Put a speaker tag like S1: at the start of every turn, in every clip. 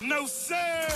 S1: No, sir.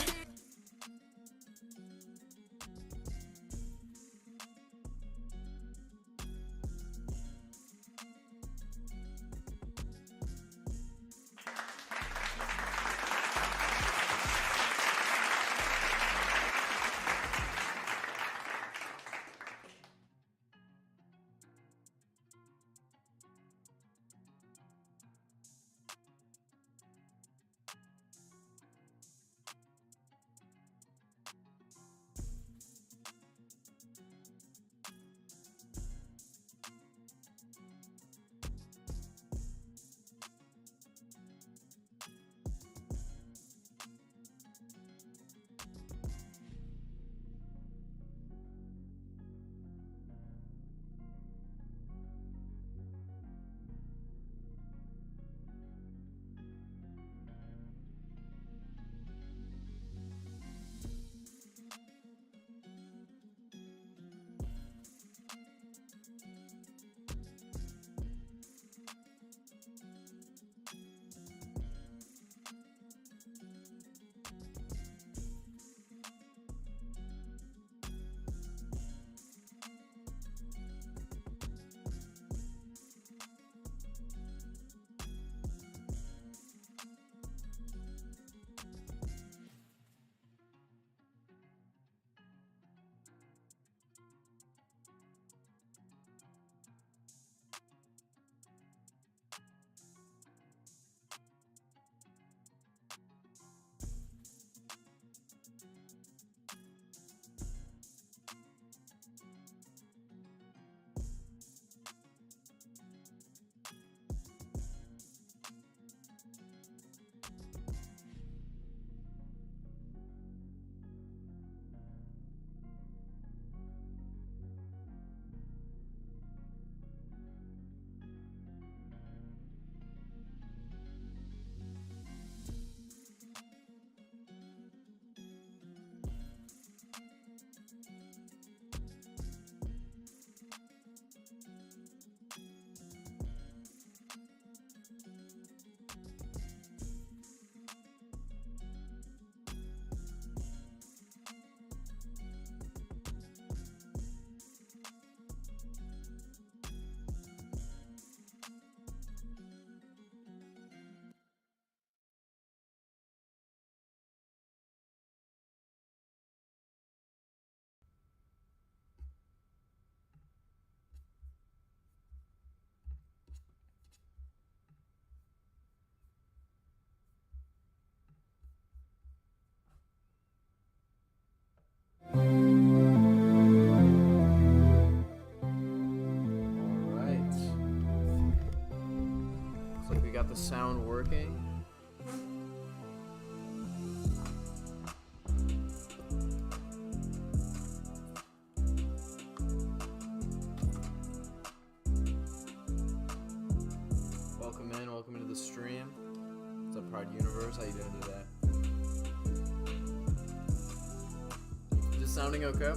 S2: The sound working. Welcome into the stream. What's up, Pride Universe? How you doing today? Is it sounding okay?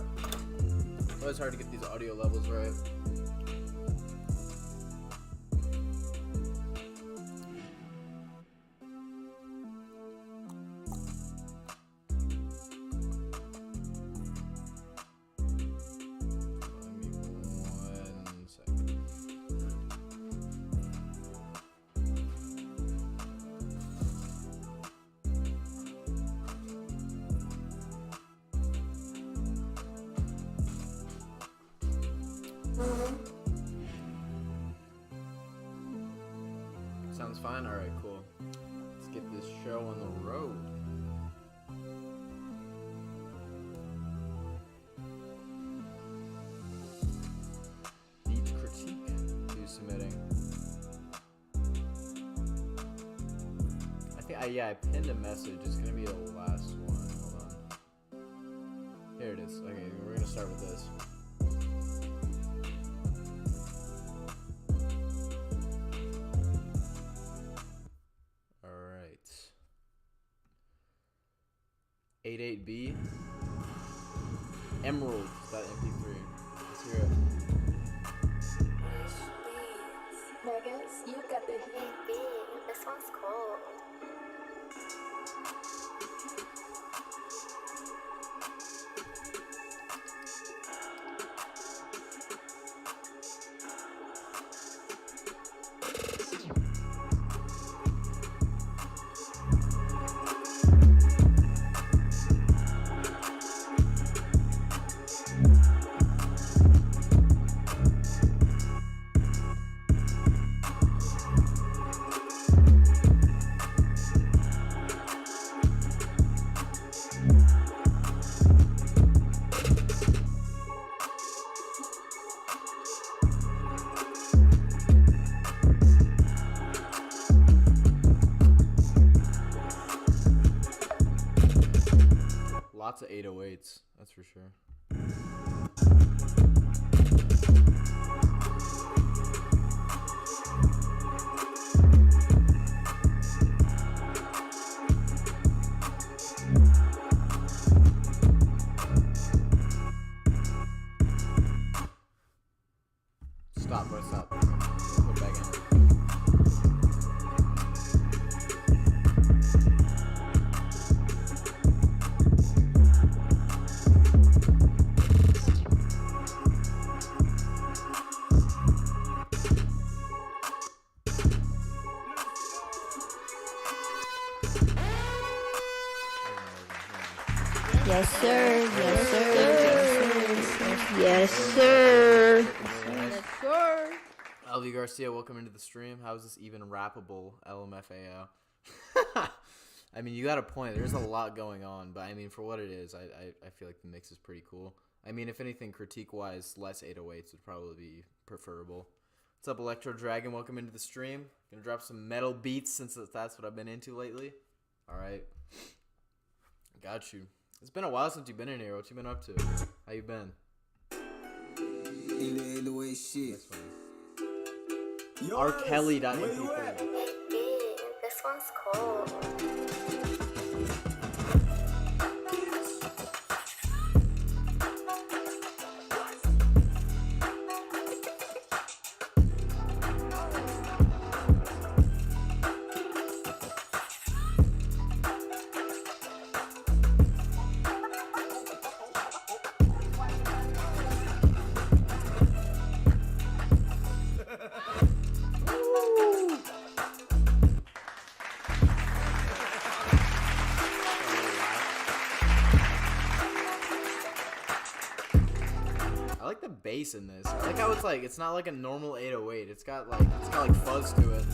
S2: It's always hard to get these audio levels right. Sounds fine? Alright, cool. Let's get this show on the road. Beach critique. Who's submitting? I think, I pinned a message. It's gonna be the last one. Hold on. Here it is. Okay, we're gonna start with this. Alright. 88B. Emerald. That MP3. Let's hear it.
S3: Vegas, you got the heat.
S4: This one's cool.
S2: That's for sure. Stop, bro, stop. Put it back in.
S1: Yes, sir. Yes, sir. Yes, sir. Yes, sir.
S2: LV Garcia, welcome into the stream. How is this even rappable? LMFAO. I mean, you got a point. There's a lot going on, but I mean, for what it is, I feel like the mix is pretty cool. I mean, if anything, critique-wise, less 808s would probably be preferable. What's up, Electro Dragon? Welcome into the stream. Gonna drop some metal beats since that's what I've been into lately. All right. Got you. It's been a while since you've been in here. What you been up to? How you been?
S4: Either way, shit.
S2: rkelly.mp3.
S3: This one's cold.
S2: I like the bass in this. I like how it's not like a normal 808. It's got like fuzz to it.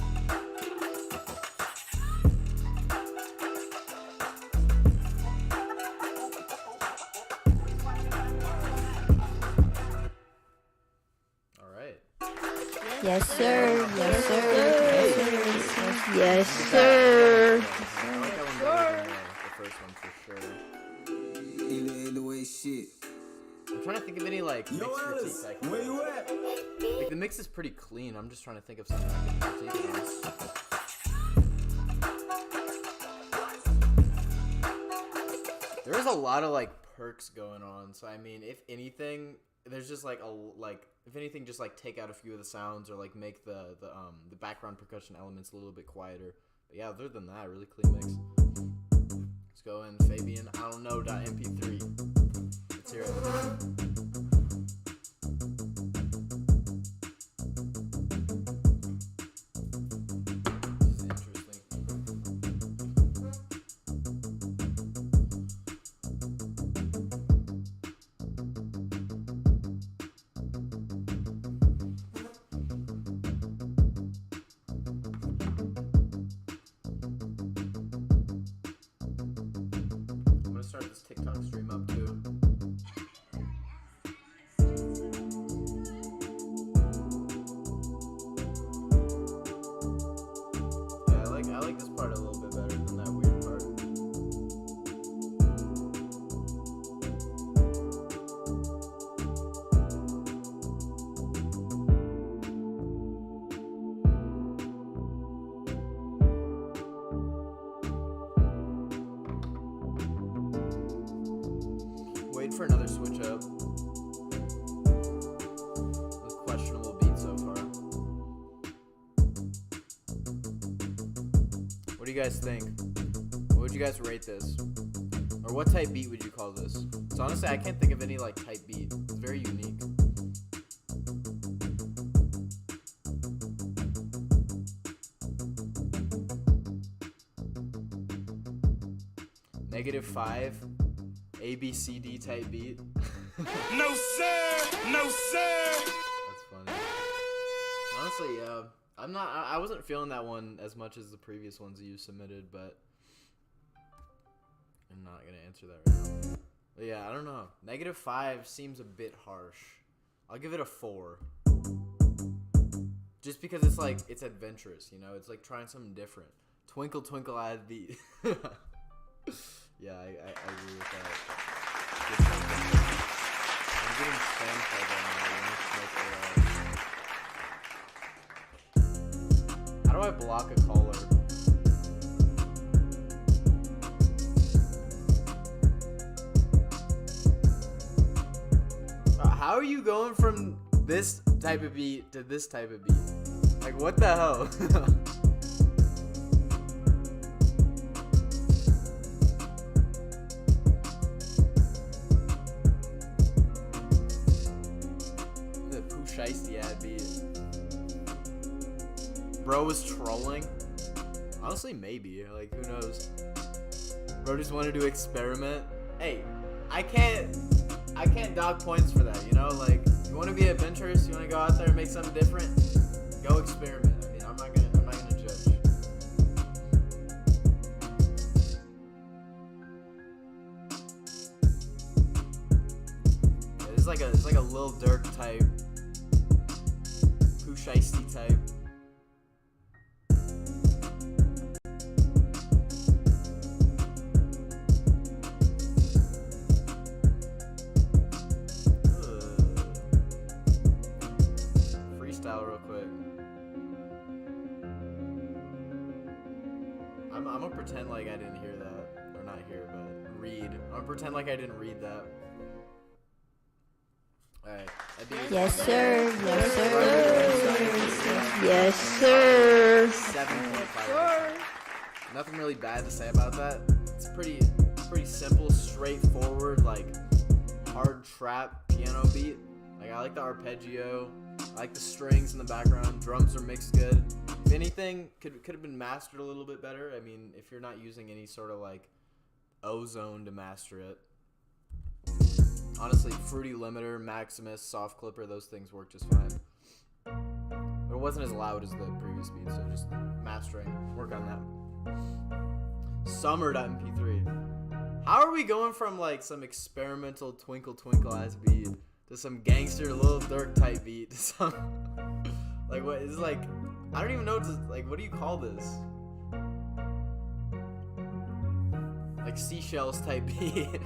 S2: All right.
S1: Yes, sir. Yes, sir. Yes, sir.
S2: I like that one better than the first one for sure.
S4: Either way, shit.
S2: I'm trying to think of any like mix critiques I can
S4: Where you at?
S2: Like the mix is pretty clean. I'm just trying to think of something I can critique it on. There is a lot of like perks going on. So I mean, if anything, there's just like if anything, just like take out a few of the sounds or like make the background percussion elements a little bit quieter. But yeah, other than that, really clean mix. Let's go in Fabian. I don't know. .mp3. Let's hear it. This is interesting. I'm gonna start this TikTok stream up too. Yeah, I like this part a little bit better than that weird part. Wait for another switch up. With questionable beat so far. What do you guys think? What would you guys rate this? Or what type beat would you call this? So honestly, I can't think of any like type beat. It's very unique. -5 ABCD type beat.
S4: No, sir. No, sir.
S2: That's funny. Honestly, yeah. I wasn't feeling that one as much as the previous ones you submitted, but I'm not gonna answer that right now. But yeah, I don't know. -5 seems a bit harsh. I'll give it a 4. Just because it's like, it's adventurous, you know? It's like trying something different. Twinkle, twinkle, I beat. Yeah, I agree with that. Good I'm getting spam called right now. How do I block a caller? How are you going from this type of beat to this type of beat? Like, what the hell? The Pooh Shiesty ad beat. Bro was trolling? Honestly, maybe. Like, who knows? Bro just wanted to experiment. Hey, I can't dock points for that, you know? Like, you want to be adventurous, you want to go out there and make something different, go experiment. I mean, I'm not gonna judge. Yeah, it's like a Lil Durk type, Pooh Shiesty type. Real quick. I'm gonna pretend like I didn't hear that, or not hear, but read. I'm gonna pretend like I didn't read that. All right.
S1: Yes, sir. Yes, sir. Yes, sir.
S2: 7.5. Nothing really bad to say about that. It's pretty simple, straightforward, like hard trap piano beat. Like, I like the arpeggio. I like the strings in the background. Drums are mixed good. If anything, could have been mastered a little bit better. I mean, if you're not using any sort of like ozone to master it. Honestly, Fruity Limiter, Maximus, Soft Clipper, those things work just fine. But it wasn't as loud as the previous beat, so just mastering, work on that. Summer.mp3. How are we going from like some experimental twinkle twinkle ass beat to some gangster Lil Durk type beat to some like what is like I don't even know what do you call this? Like seashells type beat.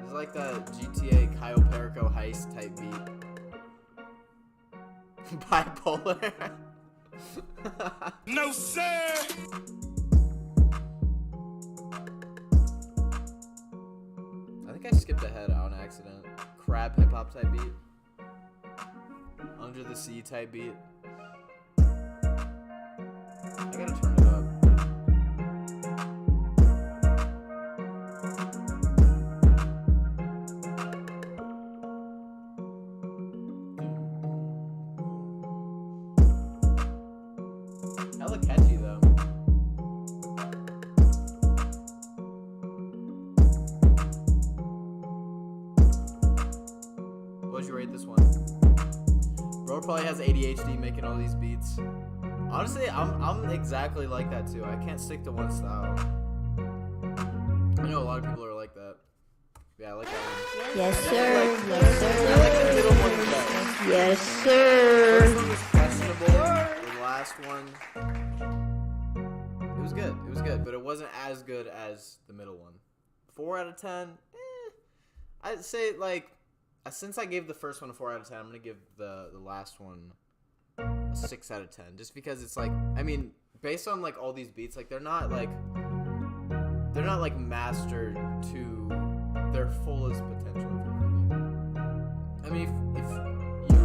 S2: It's like the GTA Cayo Perico heist type beat. Bipolar.
S4: No, sir.
S2: I think I skipped ahead on accident. Crab hip hop type beat. Under the Sea type beat. I gotta turn it up. Hella catchy though. What'd you rate this one? Bro probably has ADHD making all these beats. Honestly, I'm exactly like that too. I can't stick to one style. I know a lot of people are like that. Yeah, I like that one.
S1: Yes, sir. Yes, sir.
S2: I like the middle one the best.
S1: Yes,
S2: The
S1: sir.
S2: first one was questionable. The last one, it was good. It was good, but it wasn't as good as the middle one. 4 out of 10. I'd say like, since I gave the first one a 4 out of 10, I'm gonna give the last one a 6 out of 10, just because it's like, I mean, based on like all these beats, like they're not like mastered to their fullest potential. If you know what I mean, if you,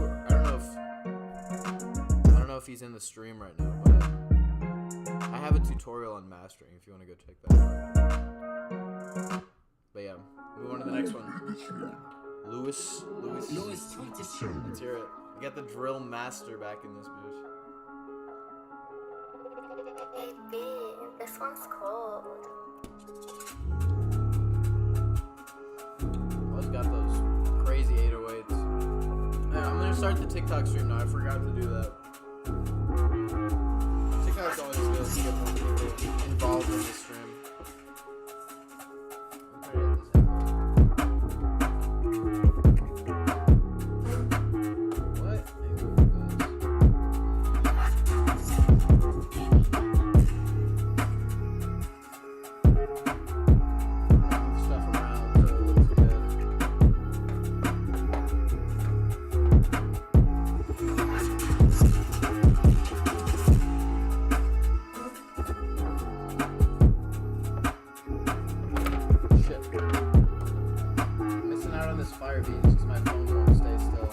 S2: I don't know if he's in the stream right now, but I have a tutorial on mastering if you want to go check that out. But yeah, move on to the next one. Lewis. Let's hear it. We got the drill master back in this bitch.
S3: Hey B, this one's cold.
S2: Always got those crazy 808s. Yeah, I'm gonna start the TikTok stream now. I forgot to do that. TikTok's always good to get more people involved in the stream. What? Stuff around so it looks good. Shit. Missing out on this fire beat because my phone won't stay still.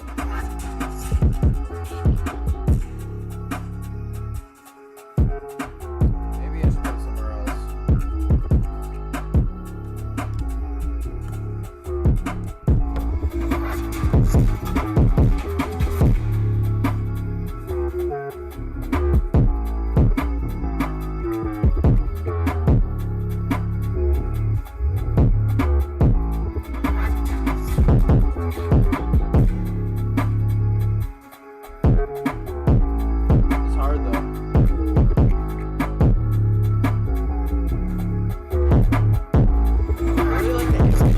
S2: Maybe I should put it somewhere else. It's hard though. I really like the animated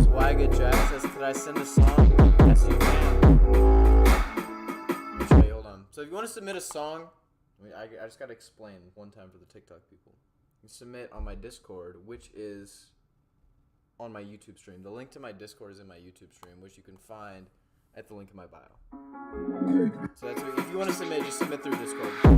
S2: Swagga Jack says, could I send a song? Yes, you can. Let me show you, hold on. So if you want to submit a song, I just got to explain one time for the TikTok people. You submit on my Discord, which is on my YouTube stream. The link to my Discord is in my YouTube stream, which you can find at the link in my bio. So that's if you want to submit, just submit through Discord. I've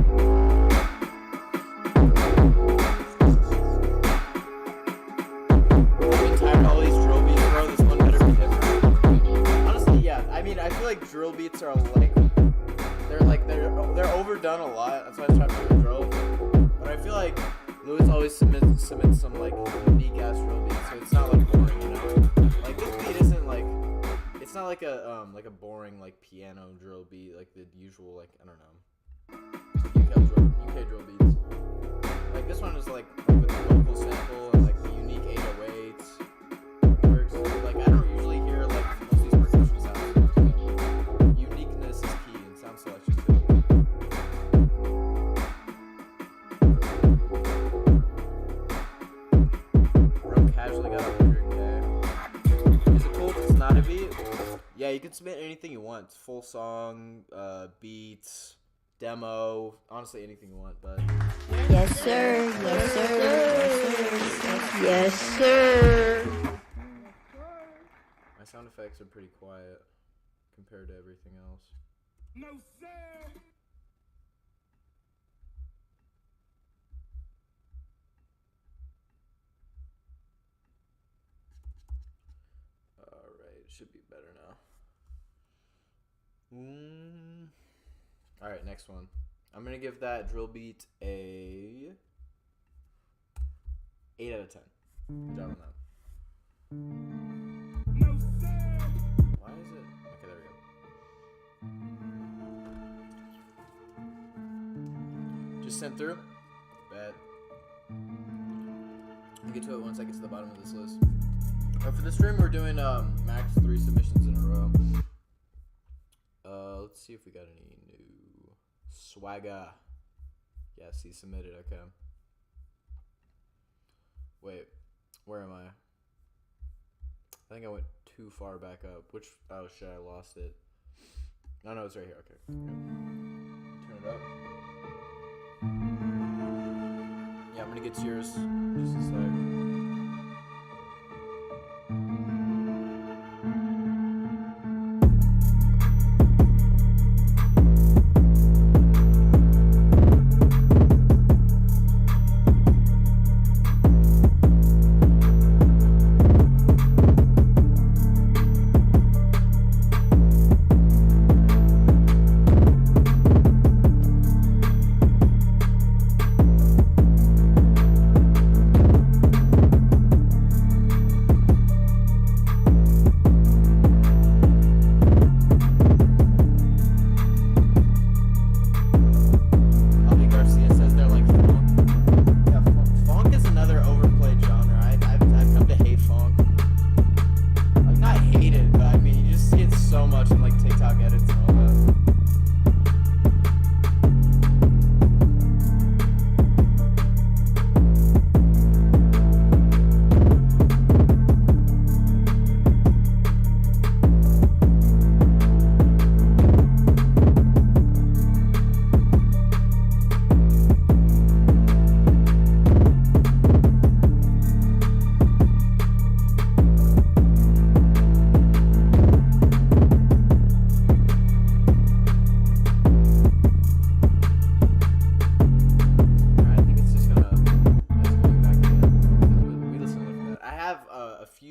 S2: been tired of all these drill beats, bro. This one better be different. Honestly, yeah. I mean, I feel like drill beats are like they're overdone a lot. That's why I try to do a drill. But I feel like Louis always submits some like unique ass drill beats, so it's not like boring, you know. Like this beat isn't like it's not like a boring like piano drill beat like the usual like I don't know UK drill beats. Like this one is like with the vocal sample and like the unique 808s. It works. Like I don't usually hear like most of these percussion sounds. Uniqueness is key in sound selection too. Bro casually got 100K. Is it cool if it's not a beat? Yeah, you can submit anything you want. Full song, beats, demo, honestly anything you want, but
S1: Yes, sir. Yes, sir. Yes, sir.
S2: my sound effects are pretty quiet compared to everything else.
S4: No, sir.
S2: Alright, should be better now. Alright, next one. I'm gonna give that drill beat a 8 out of 10. Good job on that.
S4: No, sir.
S2: Why is it? Okay, there we go. Just sent through. Bet. I'll get to it once I get to the bottom of this list. For the stream, we're doing max 3 submissions in a row. Let's see if we got any new swagga. Yes, he submitted. Okay. Wait, where am I? I think I went too far back up. Which? Oh shit, I lost it. No, it's right here. Okay. Turn it up. Yeah, I'm gonna get to yours just a sec.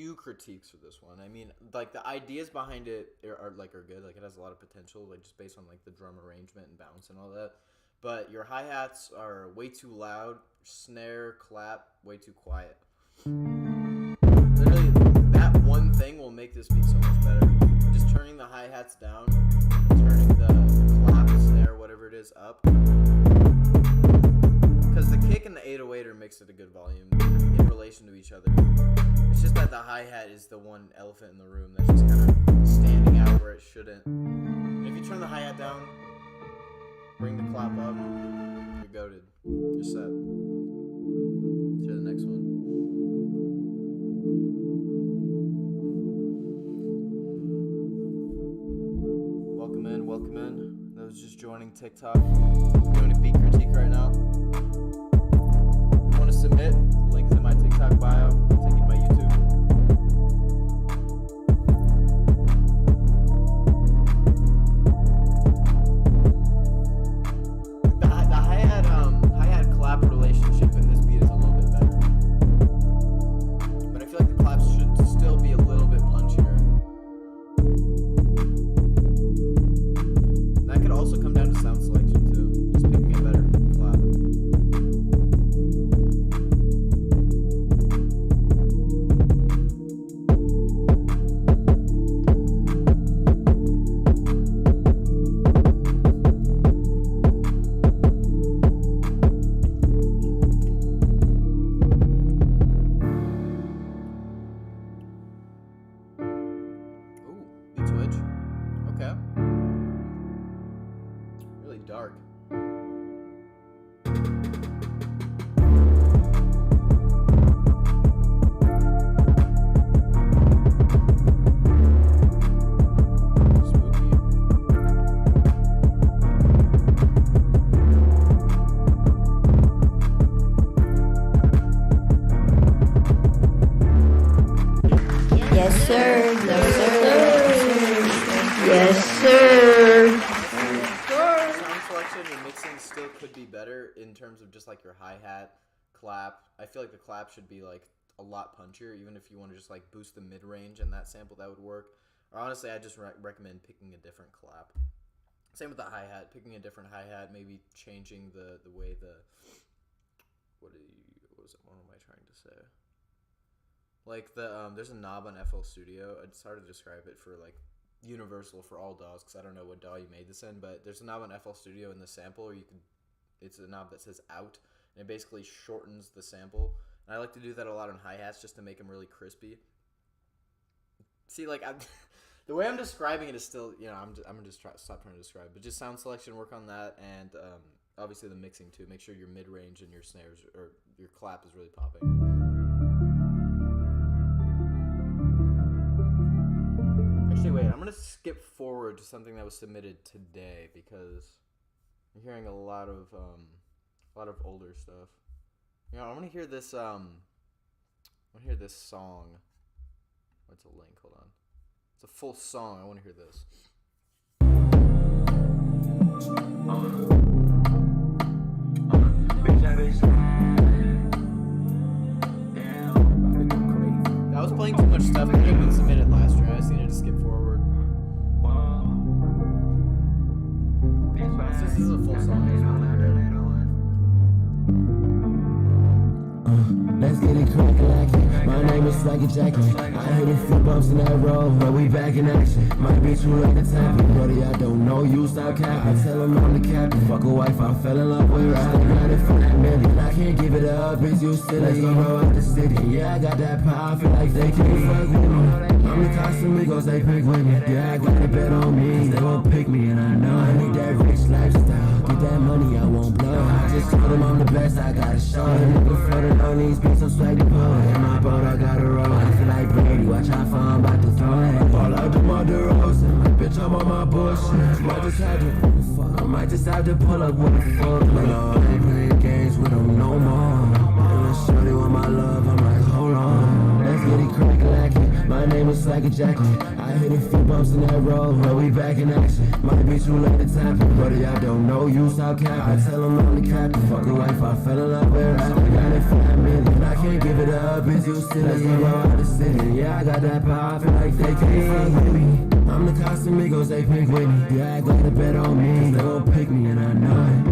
S2: few critiques for this one. I mean, like the ideas behind it are good. Like it has a lot of potential, like just based on like the drum arrangement and bounce and all that. But your hi-hats are way too loud. Snare, clap, way too quiet. Literally, that one thing will make this beat so much better. Just turning the hi-hats down, turning the clap, snare, whatever it is, up. Because the kick and the 808 are mixed at a good volume in relation to each other. It's just that the hi-hat is the one elephant in the room that's just kind of standing out where it shouldn't. And if you turn the hi-hat down, bring the clap up, you're goated. You're set. To the next one. Welcome in. Those just joining TikTok. Doing a beat critique right now. If you want to submit, the link is in my TikTok bio. I'll take you to my YouTube. The hi-hat clap relationship in this beat is a little bit better. But I feel like the claps should still be a little bit punchier. And that could also come down to sound selection too. Just picking a better clap. Dark.
S1: Yes, sir. Yes, sir. Yes, sir.
S2: Sound selection and mixing still could be better in terms of just like your hi-hat, clap. I feel like the clap should be like a lot punchier, even if you want to just like boost the mid-range and that sample, that would work. Or honestly, I just recommend picking a different clap. Same with the hi-hat, picking a different hi-hat, maybe changing the way the what am I trying to say? Like there's a knob on FL Studio. It's hard to describe it for like universal for all DAWs because I don't know what DAW you made this in, but there's a knob on FL Studio in the sample, or it's a knob that says out, and it basically shortens the sample. And I like to do that a lot on hi-hats just to make them really crispy. See, like the way I'm describing it is still, I'm gonna just stop trying to describe, but just sound selection, work on that, and obviously the mixing too. Make sure your mid-range and your snares or your clap is really popping. Actually, wait, I'm going to skip forward to something that was submitted today because I'm hearing a lot of older stuff. I want to hear this song. What's a link? Hold on. It's a full song. I want to hear this. I was playing too much stuff that had been submitted last year. I just needed to skip forward. This is a full song.
S5: Let's get it crackin' like it. My name is Swaggy Jackie. I hit a few bumps in that road, but we back in action. Might be too late to tap it, buddy. I don't know you, stop capping. I tell him I'm the captain. Fuck a wife, I fell in love with her. I got it for that million. I can't give it up, it's you silly. Let's go roll out the city. Yeah, I got that power, I feel like they can't fuck with me. I'm the Casamigos, they pick with me. Yeah, I got a bet on me. They gon' pick me, and I know I need that rich lifestyle. Get that money, I won't blow. I just told them I'm the best, I got a show. The nigga floating on these beats, I'm swaggy poet. In my boat, I got a roll. I feel like Brady, watch how far I'm about to throw it. Fall out to my DeRozan. Bitch, I'm on my bullshit. I might just have to pull up with a fuck. But no, I ain't playing games with them no more. And when shorty want my love, I'm like, hold on. Let's get it crackin' like it. My name is like a jacket. I hit a few bumps in that road, but we back in action. Might be too late to tap it, but y'all don't know you stop capping. I tell them I'm the captain. Fuck a wife, I fell in love with her. I got it 5 million. I can't give it up. Is you still a zero out of city? Yeah, I got that power. I feel like they can't fuck with me. I'm the Casamigos, they pick with me. Yeah, I got a bet on me. They gon' pick me, and I know it.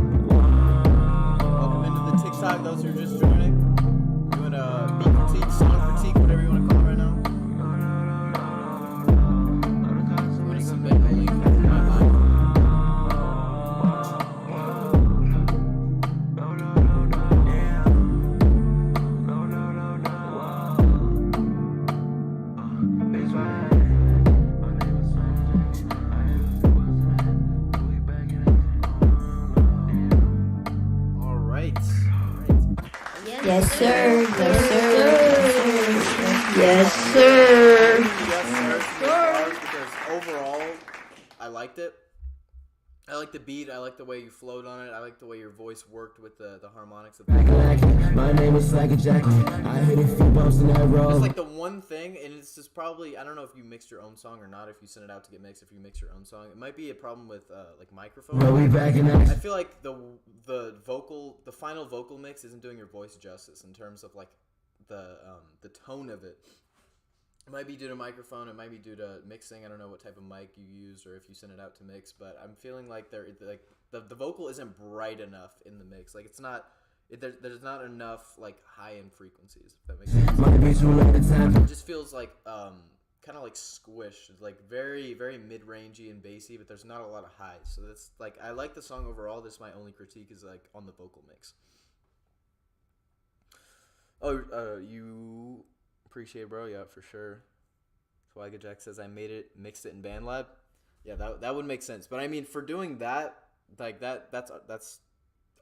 S2: Welcome into the TikTok. Those who are just joining, doing a beat critique, song critique, whatever you want to call it right now. I'm gonna submit a link in my mind.
S1: Yes, sir. Yes, sir. Yes, sir.
S2: Yes, sir. Because overall, I liked it. I like the beat. I like the way you flowed on it. I like the way your voice worked with the harmonics of the
S5: My name is like a jacket. I hit a few bumps in that road.
S2: It's like the one thing, and it's just probably, I don't know if you mixed your own song or not, if you send it out to get mixed, if you mix your own song. It might be a problem with like microphone.
S5: But we back in
S2: I
S5: action.
S2: feel like the final vocal mix isn't doing your voice justice in terms of like the tone of it. It might be due to microphone. It might be due to mixing. I don't know what type of mic you used or if you sent it out to mix, but I'm feeling like the vocal isn't bright enough in the mix. Like it's not. There's not enough like high-end frequencies. If that makes sense.
S5: Might be too late to tap
S2: It
S5: it.
S2: just feels like kind of like squished. It's like very very mid-rangey and bassy, but there's not a lot of highs. So that's like I like the song overall. This my only critique is like on the vocal mix. Oh, you appreciate it, bro? Yeah, for sure. Swagger Jack says I mixed it in BandLab. Yeah, that would make sense. But I mean, for doing that, like that's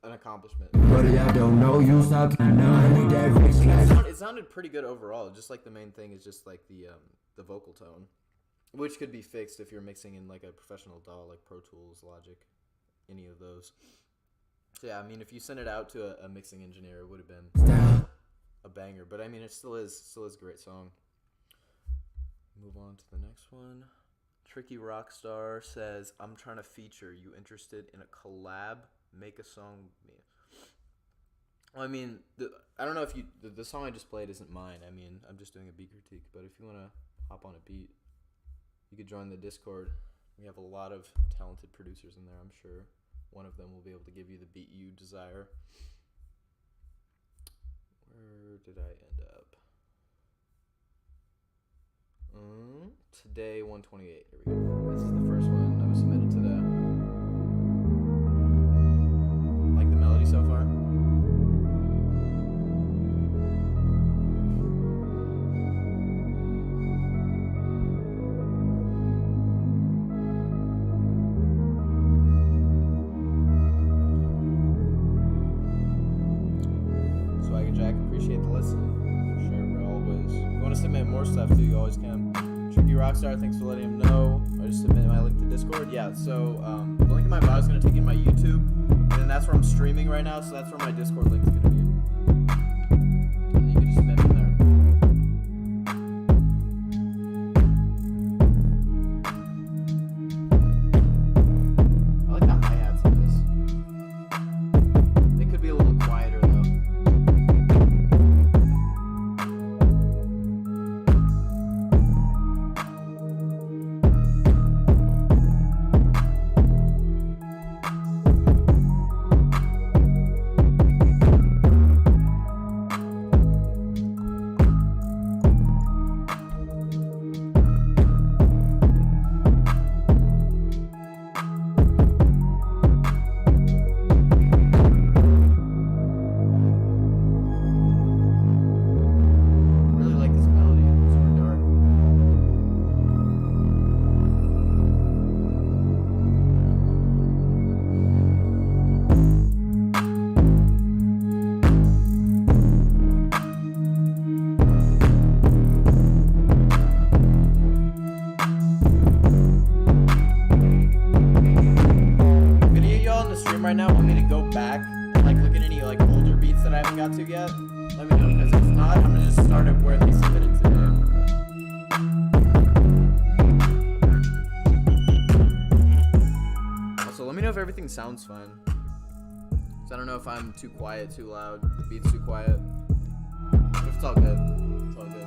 S2: an accomplishment.
S5: But y'all don't know you stop. I know I need that rich life.
S2: It sounded pretty good overall. Just like the main thing is just like the vocal tone, which could be fixed if you're mixing in like a professional DAW like Pro Tools, Logic, any of those. So yeah, I mean, if you send it out to a mixing engineer, it would have been a banger. But I mean, it still is a great song. Move on to the next one. Tricky Rockstar says, "I'm trying to feature. You interested in a collab? Make a song with me." Well, I mean, I don't know if the song I just played isn't mine. I mean, I'm just doing a beat critique. But if you want to hop on a beat, you could join the Discord. We have a lot of talented producers in there, I'm sure. One of them will be able to give you the beat you desire. Where did I end up? Today 128. Here we go. This is the first one that was submitted today. Like the melody so far? Swagger Jack, appreciate the listen. For sure, bro, always. If you want to submit more stuff too, you always can. Tricky Rockstar, thanks for letting him know. I just submitted my link to Discord. Yeah, so the link in my bio is going to take you to my YouTube, and then that's where I'm streaming right now, so that's where my Discord link is going to be. And you can just submit from there. I like the hi-hats in this. They could be a little quieter though. Really like this melody. It's super dark. If any of y'all in the stream right now want me to go back and like look at any like older beats that I haven't got to yet, let me know, because if not, I'm gonna just start at where they submitted today. everything sounds fine. So I don't know if I'm too quiet, too loud, the beat's too quiet. But it's all good. It's all good.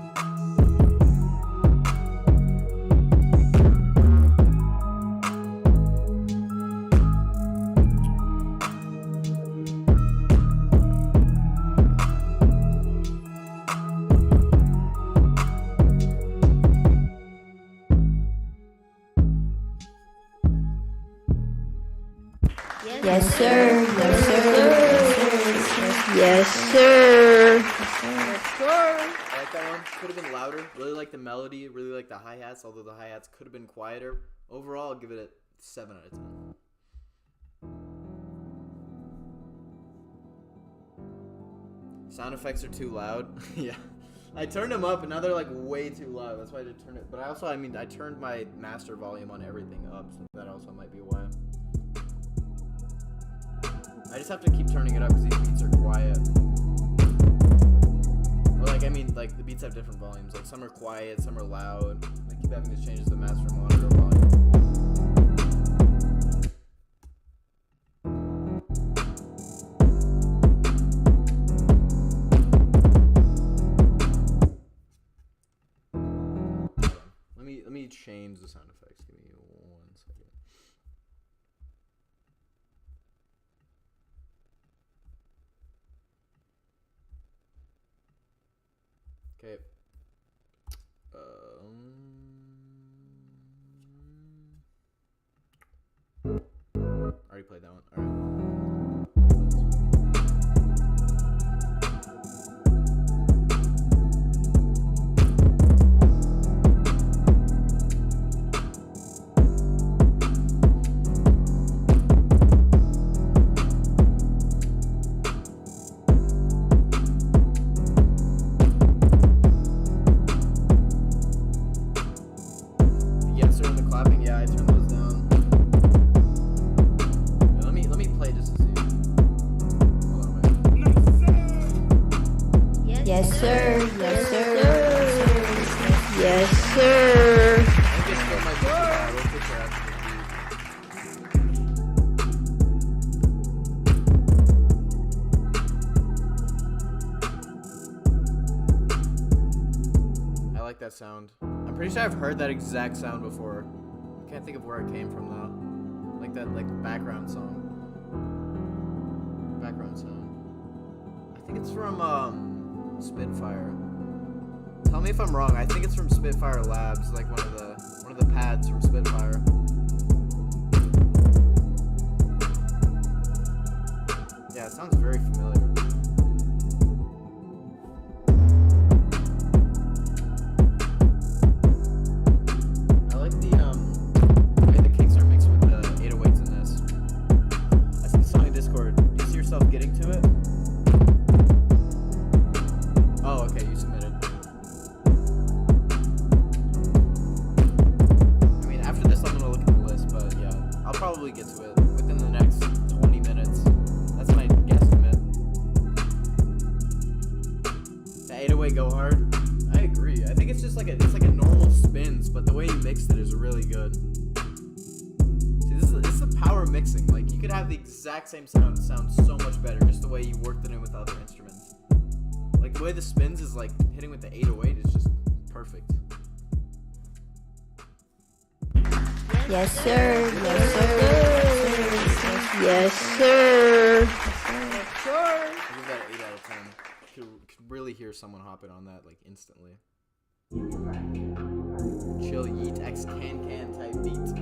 S1: Yes, sir. Yes, sir. Yes, sir.
S2: I like that one. Could have been louder. Really like the melody. Really like the hi-hats, although the hi-hats could have been quieter. Overall, I'll give it a 7 out of 10. Sound effects are too loud. Yeah. I turned them up and now they're like way too loud. That's why I did turn it. But I turned my master volume on everything up, so that also might be why. I just have to keep turning it up because these beats are quiet. Or like the beats have different volumes. Like some are quiet, some are loud. I keep having to change the master monitor volume. Let me change the sound effects. Give me 1 second. Okay. Already played that one. All right. Yes, sir. The clapping. Yeah, I turned those down. Let me play just to see. Hold on, wait.
S1: Yes, sir. Yes, sir. Yes, sir.
S2: I think it's still my beat. We'll put her after the beat. I like that sound. I'm pretty sure I've heard that exact sound before. I can't think of where it came from though. Like that, like background song. Background sound. I think it's from Spitfire. Tell me if I'm wrong. I think it's from Spitfire Labs, like one of the pads from Spitfire. Yeah, it sounds very familiar. I like the way the kicks are mixed with the 808s in this. I see the song in Discord. Do you see yourself getting to it? Oh, okay, you submitted. I mean, after this, I'm gonna look at the list, but yeah, I'll probably get to it within the next 20 minutes. That's my guesstimate. The 808 go hard. I agree. I think it's just like a normal spins, but the way you mixed it is really good. See, this is the power of mixing. Like, you could have the exact same sound so much better, just the way you worked it in with other instruments. Like, the way the spins is like hitting with the 808 is just perfect.
S1: Yes, sir. Yes, sir. Yes, sir.
S2: I give that an 8 out of 10. Could really hear someone hopping on that like instantly. Chill yeet X can type beat.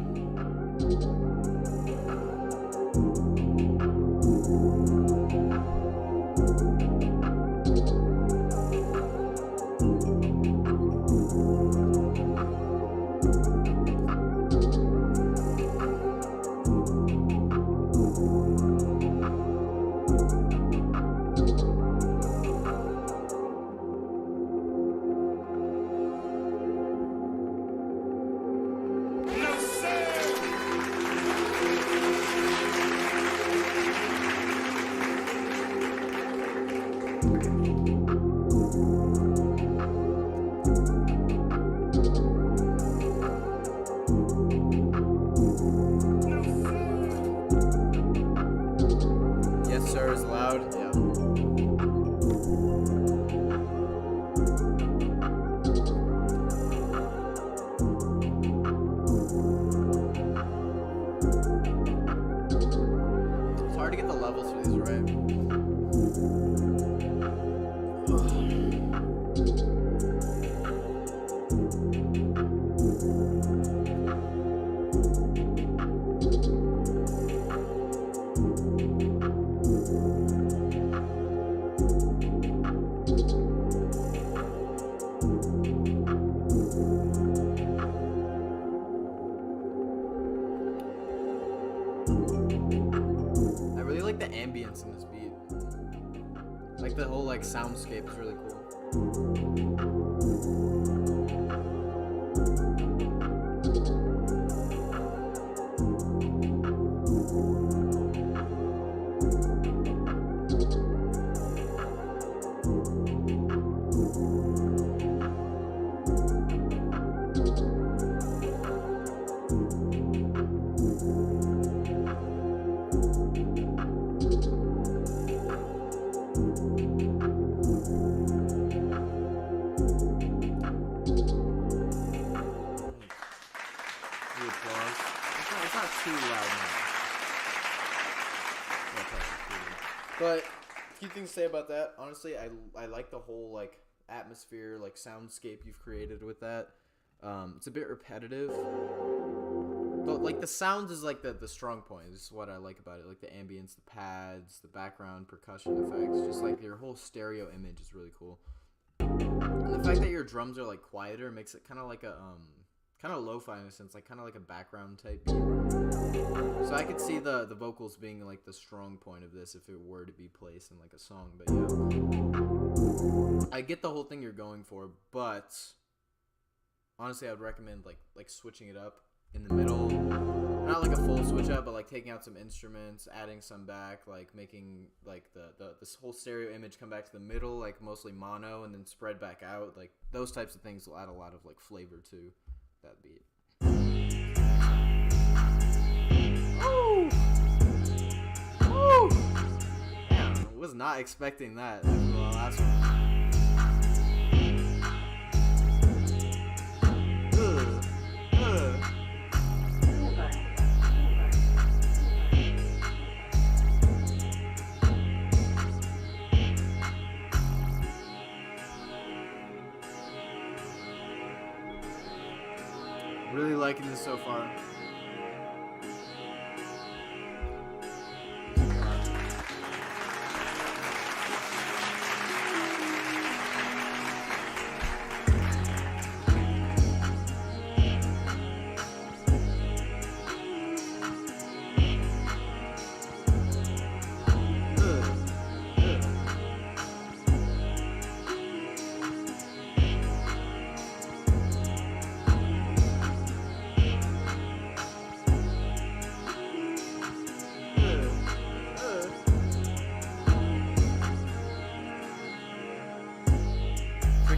S2: the whole like soundscape is really cool. The applause. It's not too loud now. But a few things to say about that. Honestly, I like the whole like atmosphere, like soundscape you've created with that. It's a bit repetitive, but like the sounds is like the strong point. This is what I like about it, like the ambience, the pads, the background percussion effects. Just like your whole stereo image is really cool. And the fact that your drums are like quieter makes it kind of like a kind of lo-fi in a sense, like kind of like a background type beat. So I could see the vocals being like the strong point of this if it were to be placed in like a song. But yeah, I get the whole thing you're going for, but honestly, I would recommend like switching it up in the middle. Not like a full switch up, but like taking out some instruments, adding some back, like making like this whole stereo image come back to the middle, like mostly mono, and then spread back out. Like those types of things will add a lot of like flavor to that beat. Oh! Oh! Damn, I was not expecting that after the last one. Really liking this so far.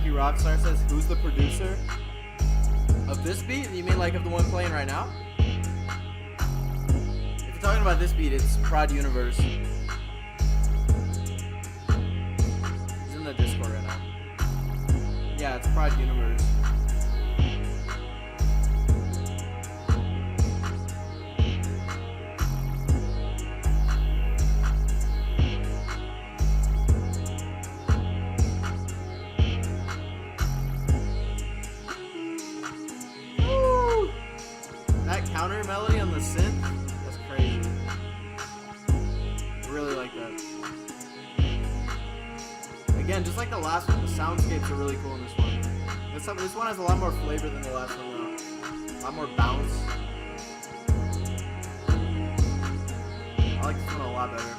S2: Rockstar says, who's the producer of this beat? You mean like of the one playing right now? If you're talking about this beat, it's Prod Universe. He's in the Discord right now. Yeah, it's Prod Universe. Counter melody on the synth, that's crazy. Really like that. Again, just like the last one, the soundscapes are really cool in this one. This one has a lot more flavor than the last one though. A lot more bounce. I like this one a lot better.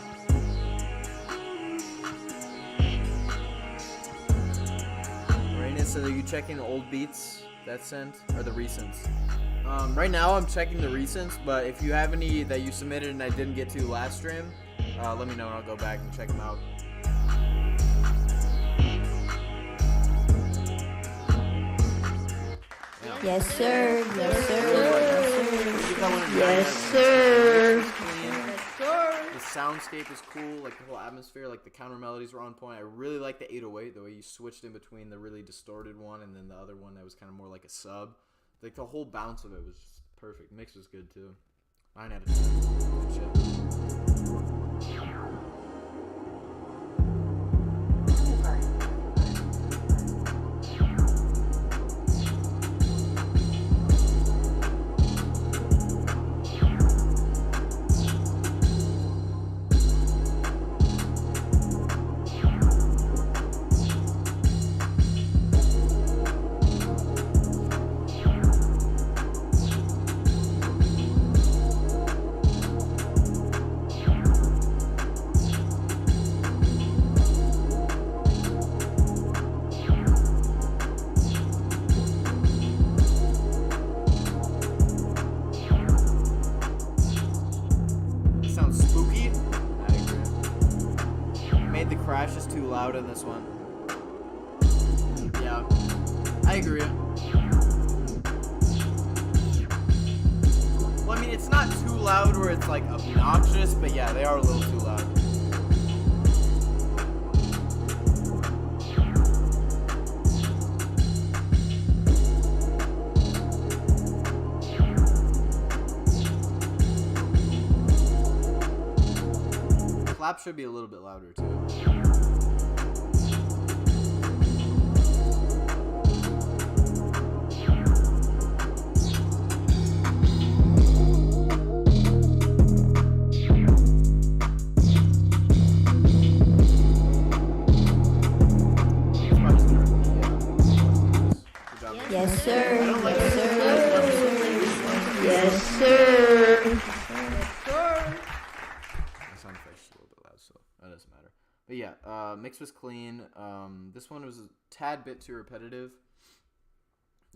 S2: Raina said, are you checking the old beats that sent or the recents? Right now I'm checking the recents, but if you have any that you submitted and I didn't get to last stream, let me know and I'll go back and check them out. Yeah.
S1: Yes, sir. Yes, sir. Yes, sir.
S2: The soundscape is cool, like the whole atmosphere, like the counter melodies were on point. I really like the 808, the way you switched in between the really distorted one and then the other one that was kind of more like a sub. Like the whole bounce of it was just perfect. Mix was good too. 9 out of 10. Good shit. loud in this one. Yeah, I agree. Well, I mean, it's not too loud where it's like obnoxious, but yeah, they are a little too loud. Clap should be a little bit louder too.
S1: Yes, sir.
S2: I don't like
S1: Yes,
S2: it.
S1: sir. Yes, sir.
S2: My sound effect's just a little bit loud, so that doesn't matter. But yeah, mix was clean. This one was a tad bit too repetitive.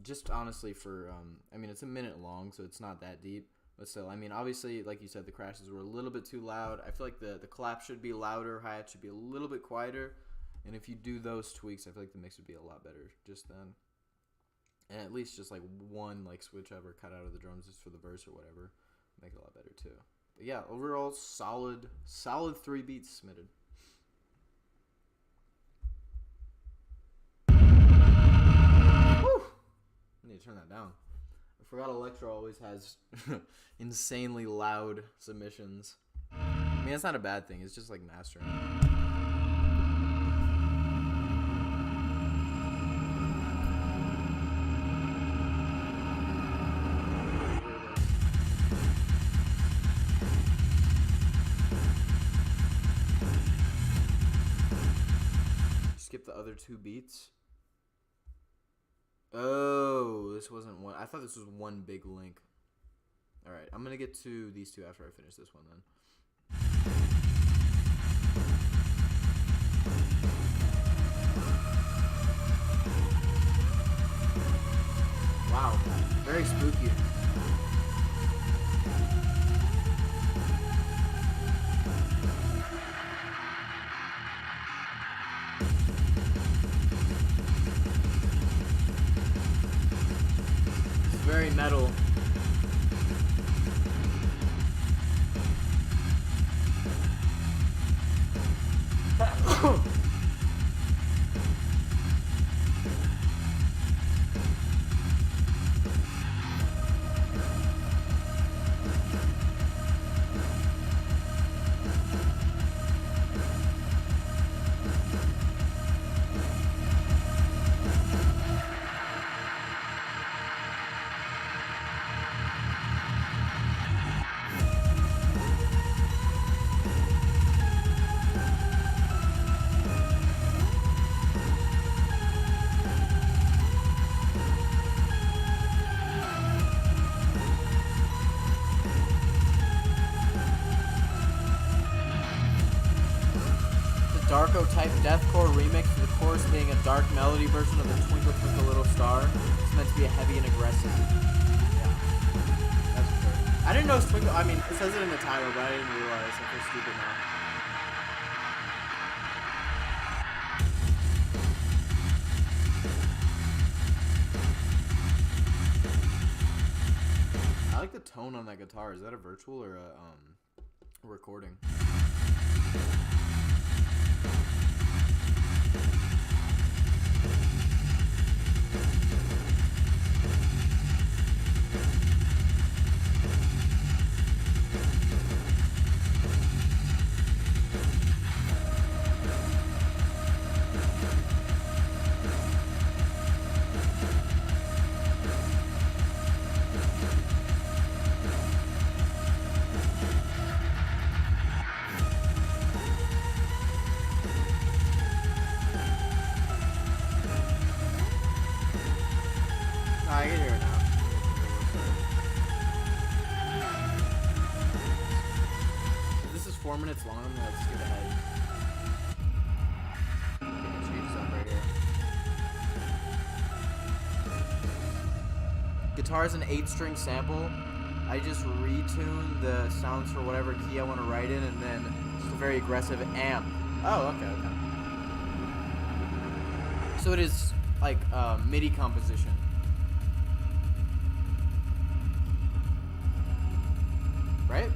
S2: Just honestly for, I mean, it's a minute long, so it's not that deep. But still, I mean, obviously, like you said, the crashes were a little bit too loud. I feel like the clap should be louder, hi-hat should be a little bit quieter. And if you do those tweaks, I feel like the mix would be a lot better just then. And at least just like one like switch ever cut out of the drums just for the verse or whatever. Make it a lot better too. But yeah, overall solid 3 beats submitted. Woo! I need to turn that down. I forgot Electro always has insanely loud submissions. I mean, it's not a bad thing. It's just like mastering. Skip the other 2 beats. Oh, this wasn't one. I thought this was one big link. Alright, I'm gonna get to these 2 after I finish this one then. Wow, very spooky. Very metal. Darko type deathcore remix, with the chorus being a dark melody version of the Twinkle Twinkle Little Star. It's meant to be a heavy and aggressive. Yeah, that's for sure. I didn't know it's Twinkle. I mean, it says it in the title, but I didn't realize. I feel stupid now. I like the tone on that guitar. Is that a virtual or a recording? I can hear it now. This is 4 minutes long. I'm gonna skip ahead. Change this up right here. Guitar is an 8-string sample. I just retune the sounds for whatever key I want to write in, and then just a very aggressive amp. Oh, okay. So it is like MIDI composition. Right?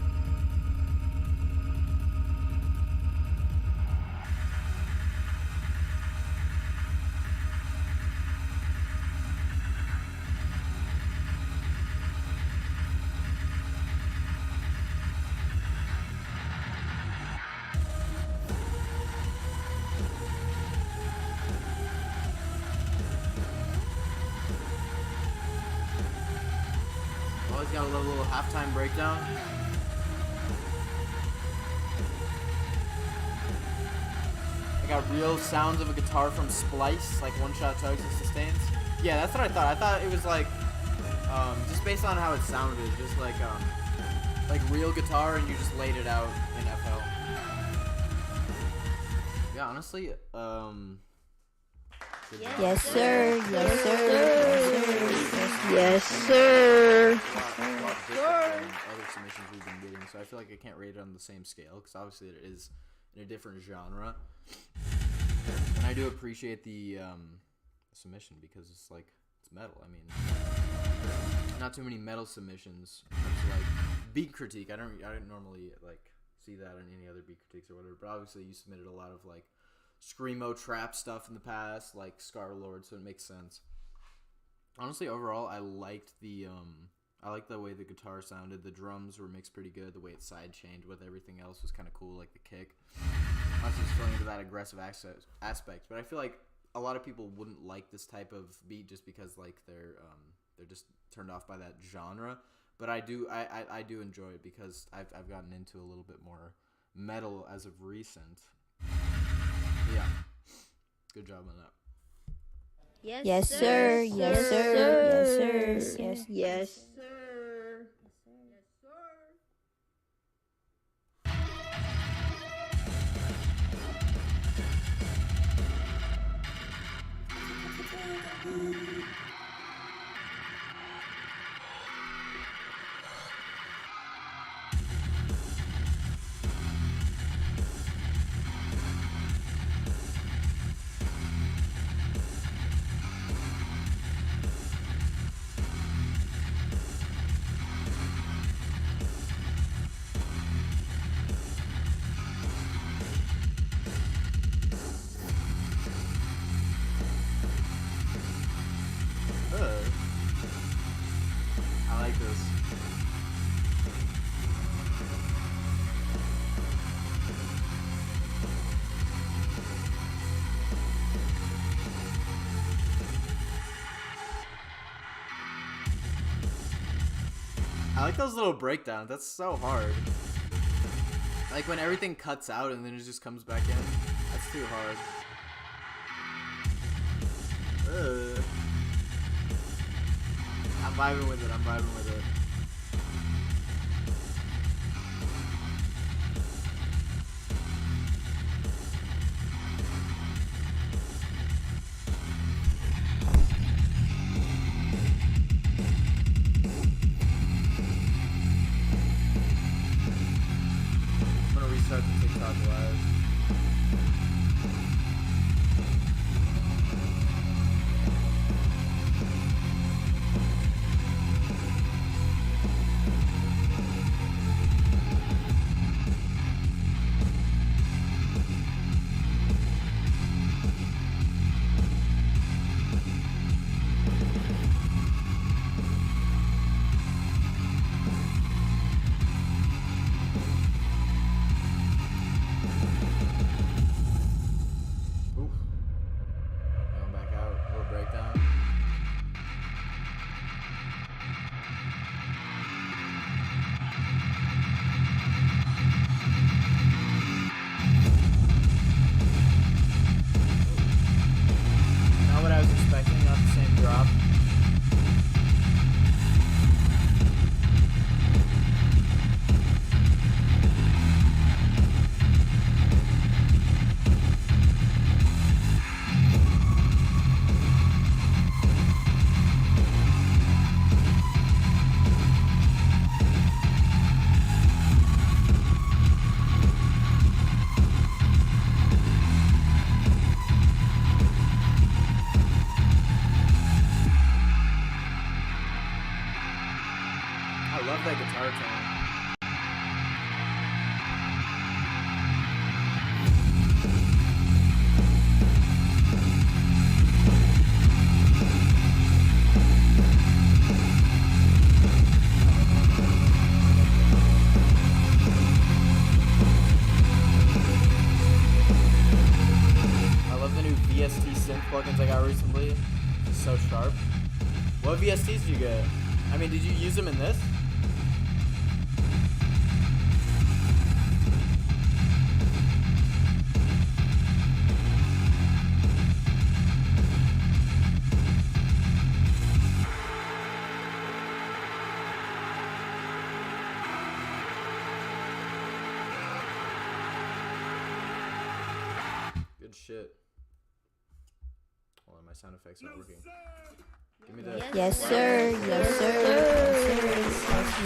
S2: Always gotta love a little halftime breakdown. I got real sounds of a guitar from Splice, like one-shot tugs and sustains. Yeah, that's what I thought. I thought it was like, just based on how it sounded, just like real guitar, and you just laid it out in FL. Yeah, honestly,
S1: Yes, sir. Yes, sir. Yes, sir.
S2: A lot different than other submissions we've been getting, so I feel like I can't rate it on the same scale, because obviously it is in a different genre. And I do appreciate the submission, because it's like, it's metal. I mean, not too many metal submissions in terms of like beat critique. I don't normally like see that in any other beat critiques or whatever, but obviously you submitted a lot of like screamo trap stuff in the past, like Scarlord, so it makes sense. Honestly, overall, I liked the way the guitar sounded. The drums were mixed pretty good. The way it side chained with everything else was kind of cool, like the kick. I was just feeling into that aggressive aspect, but I feel like a lot of people wouldn't like this type of beat just because like they're just turned off by that genre. But I do enjoy it because I've gotten into a little bit more metal as of recent. Yeah, good job on that.
S1: Yes, sir. Yes, sir. Yes, sir. Yes, sir.
S2: I like this. I like those little breakdowns. That's so hard. Like when everything cuts out and then it just comes back in. That's too hard. Ugh. I'm vibing with it. I'm vibing with it. I'm gonna restart the TikTok live. love that guitar tone. VST synth plugins I got recently. It's so sharp. What VSTs did you get? I mean, did you use them in this? Good shit. Hold on, my sound effects aren't working. Give me that.
S1: Yes, sir. Yes, sir.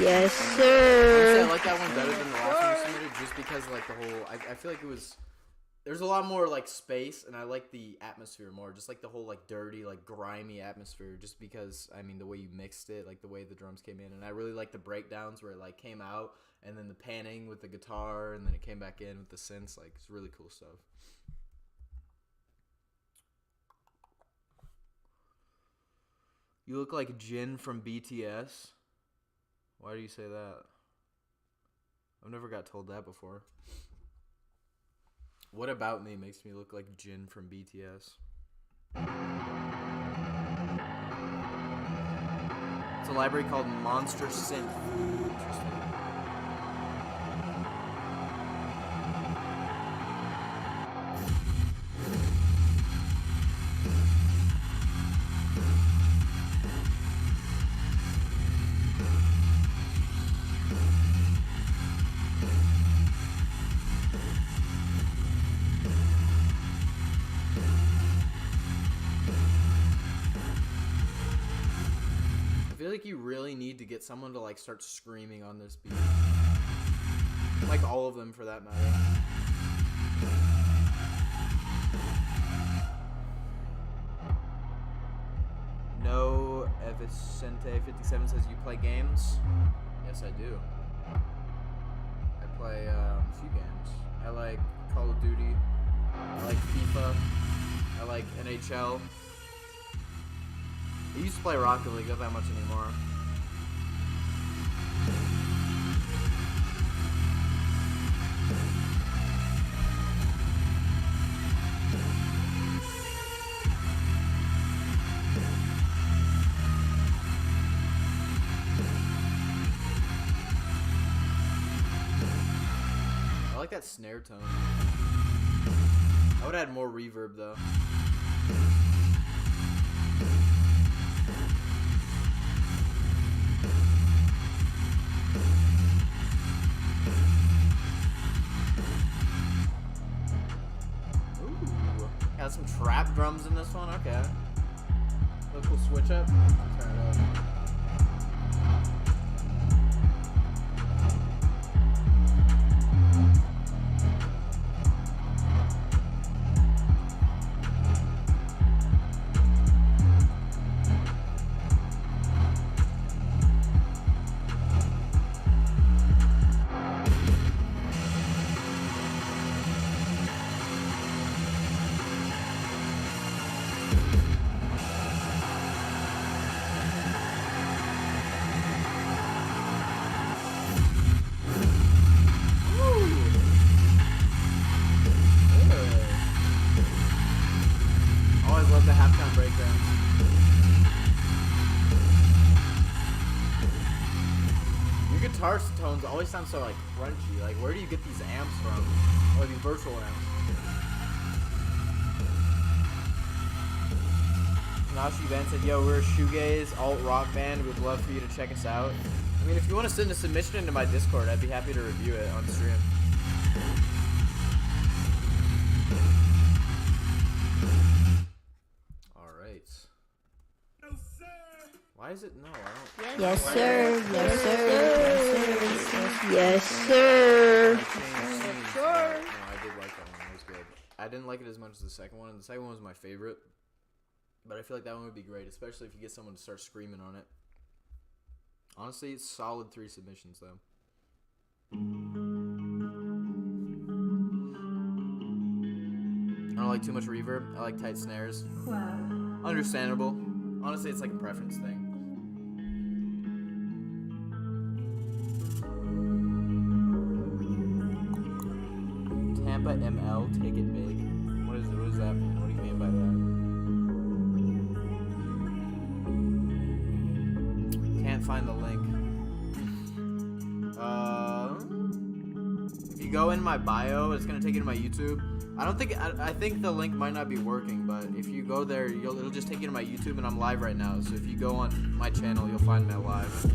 S1: Yes, sir.
S2: I like that one better than the last one you submitted, just because like the whole. I feel like it was. There's a lot more like space, and I like the atmosphere more. Just like the whole like dirty, like grimy atmosphere. Just because I mean the way you mixed it, like the way the drums came in, and I really like the breakdowns where it like came out, and then the panning with the guitar, and then it came back in with the synths. Like it's really cool stuff. You look like Jin from BTS. Why do you say that? I've never got told that before. What about me makes me look like Jin from BTS? It's a library called Monster Synth. Interesting. I feel like you really need to get someone to like start screaming on this beat. Like all of them for that matter. No Evicente57 says you play games. Yes, I do. I play a few games. I like Call of Duty. I like FIFA. I like NHL. I used to play Rocket League, not that much anymore. I like that snare tone. I would add more reverb though. Got some trap drums in this one, okay. Look, we'll switch up. Turn it up. Love the halftime breakdowns. Your guitar tones always sound so like crunchy. Like, where do you get these amps from? Or these virtual amps? Nashi Van said, "Yo, we're a shoegaze alt rock band. We'd love for you to check us out." I mean, if you want to send a submission into my Discord, I'd be happy to review it on stream. Why is it no? I don't.
S1: Yes, sir. Yes, sir. Yes, sir.
S2: Sure. No, I did like that one. It was good. I didn't like it as much as the second one. The second one was my favorite, but I feel like that one would be great, especially if you get someone to start screaming on it. Honestly, solid 3 submissions though. I don't like too much reverb. I like tight snares. Understandable. Honestly, it's like a preference thing. Tampa ML, take it big. What is it? What does that mean? What do you mean by that? Can't find the link. If you go in my bio, it's gonna take you to my YouTube. I think the link might not be working, but if you go there, it'll just take you to my YouTube, and I'm live right now. So if you go on my channel, you'll find me live.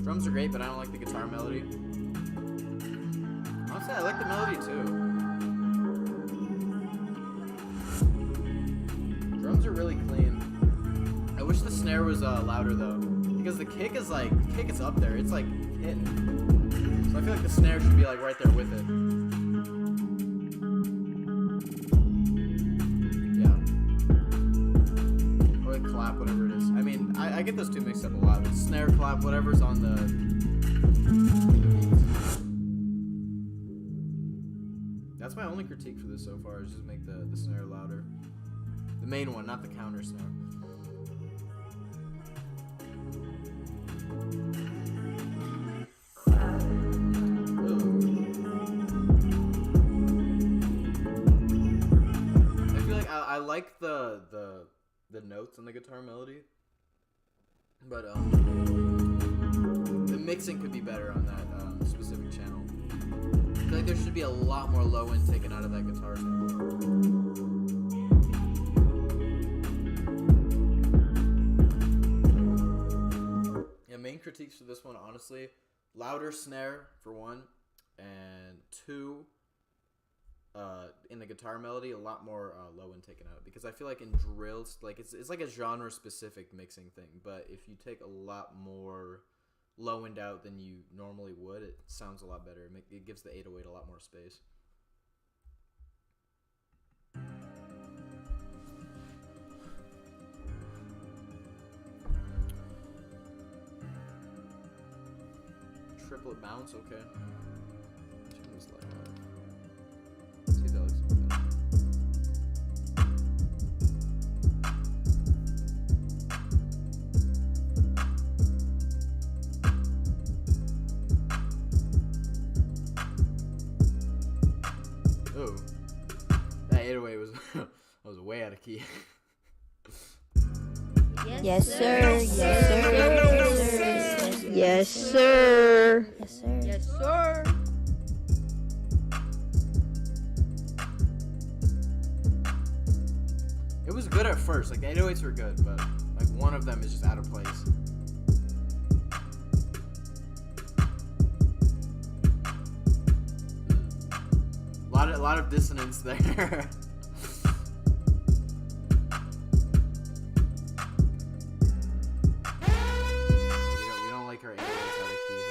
S2: Drums are great, but I don't like the guitar melody. Honestly, I like the melody too. Drums are really clean. I wish the snare was louder though, because the kick is up there. It's like hitting. So I feel like the snare should be like right there with it. Clap, whatever it is. I mean, I get those two mixed up a lot. The snare, clap, whatever's on the... That's my only critique for this so far, is just make the snare louder. The main one, not the counter snare. I feel like I like the notes on the guitar melody, but the mixing could be better on that specific channel. I feel like there should be a lot more low end taken out of that guitar sample. Yeah, main critiques for this one, honestly, louder snare for one, and two, in the guitar melody, a lot more low end taken out, because I feel like in drills, like it's like a genre specific mixing thing, but if you take a lot more low end out than you normally would, it sounds a lot better. It gives the 808 a lot more space. Triplet bounce, okay. Turn this light on. See if that looks better. Oh, that 808 was I was way out of key.
S1: Yes, sir. Yes, sir. Yes, sir. Yes, sir. Yes, sir.
S2: It was good at first, like the 808s were good, but like one of them is just out of place. A lot of dissonance there. we don't like our 808s out of key here.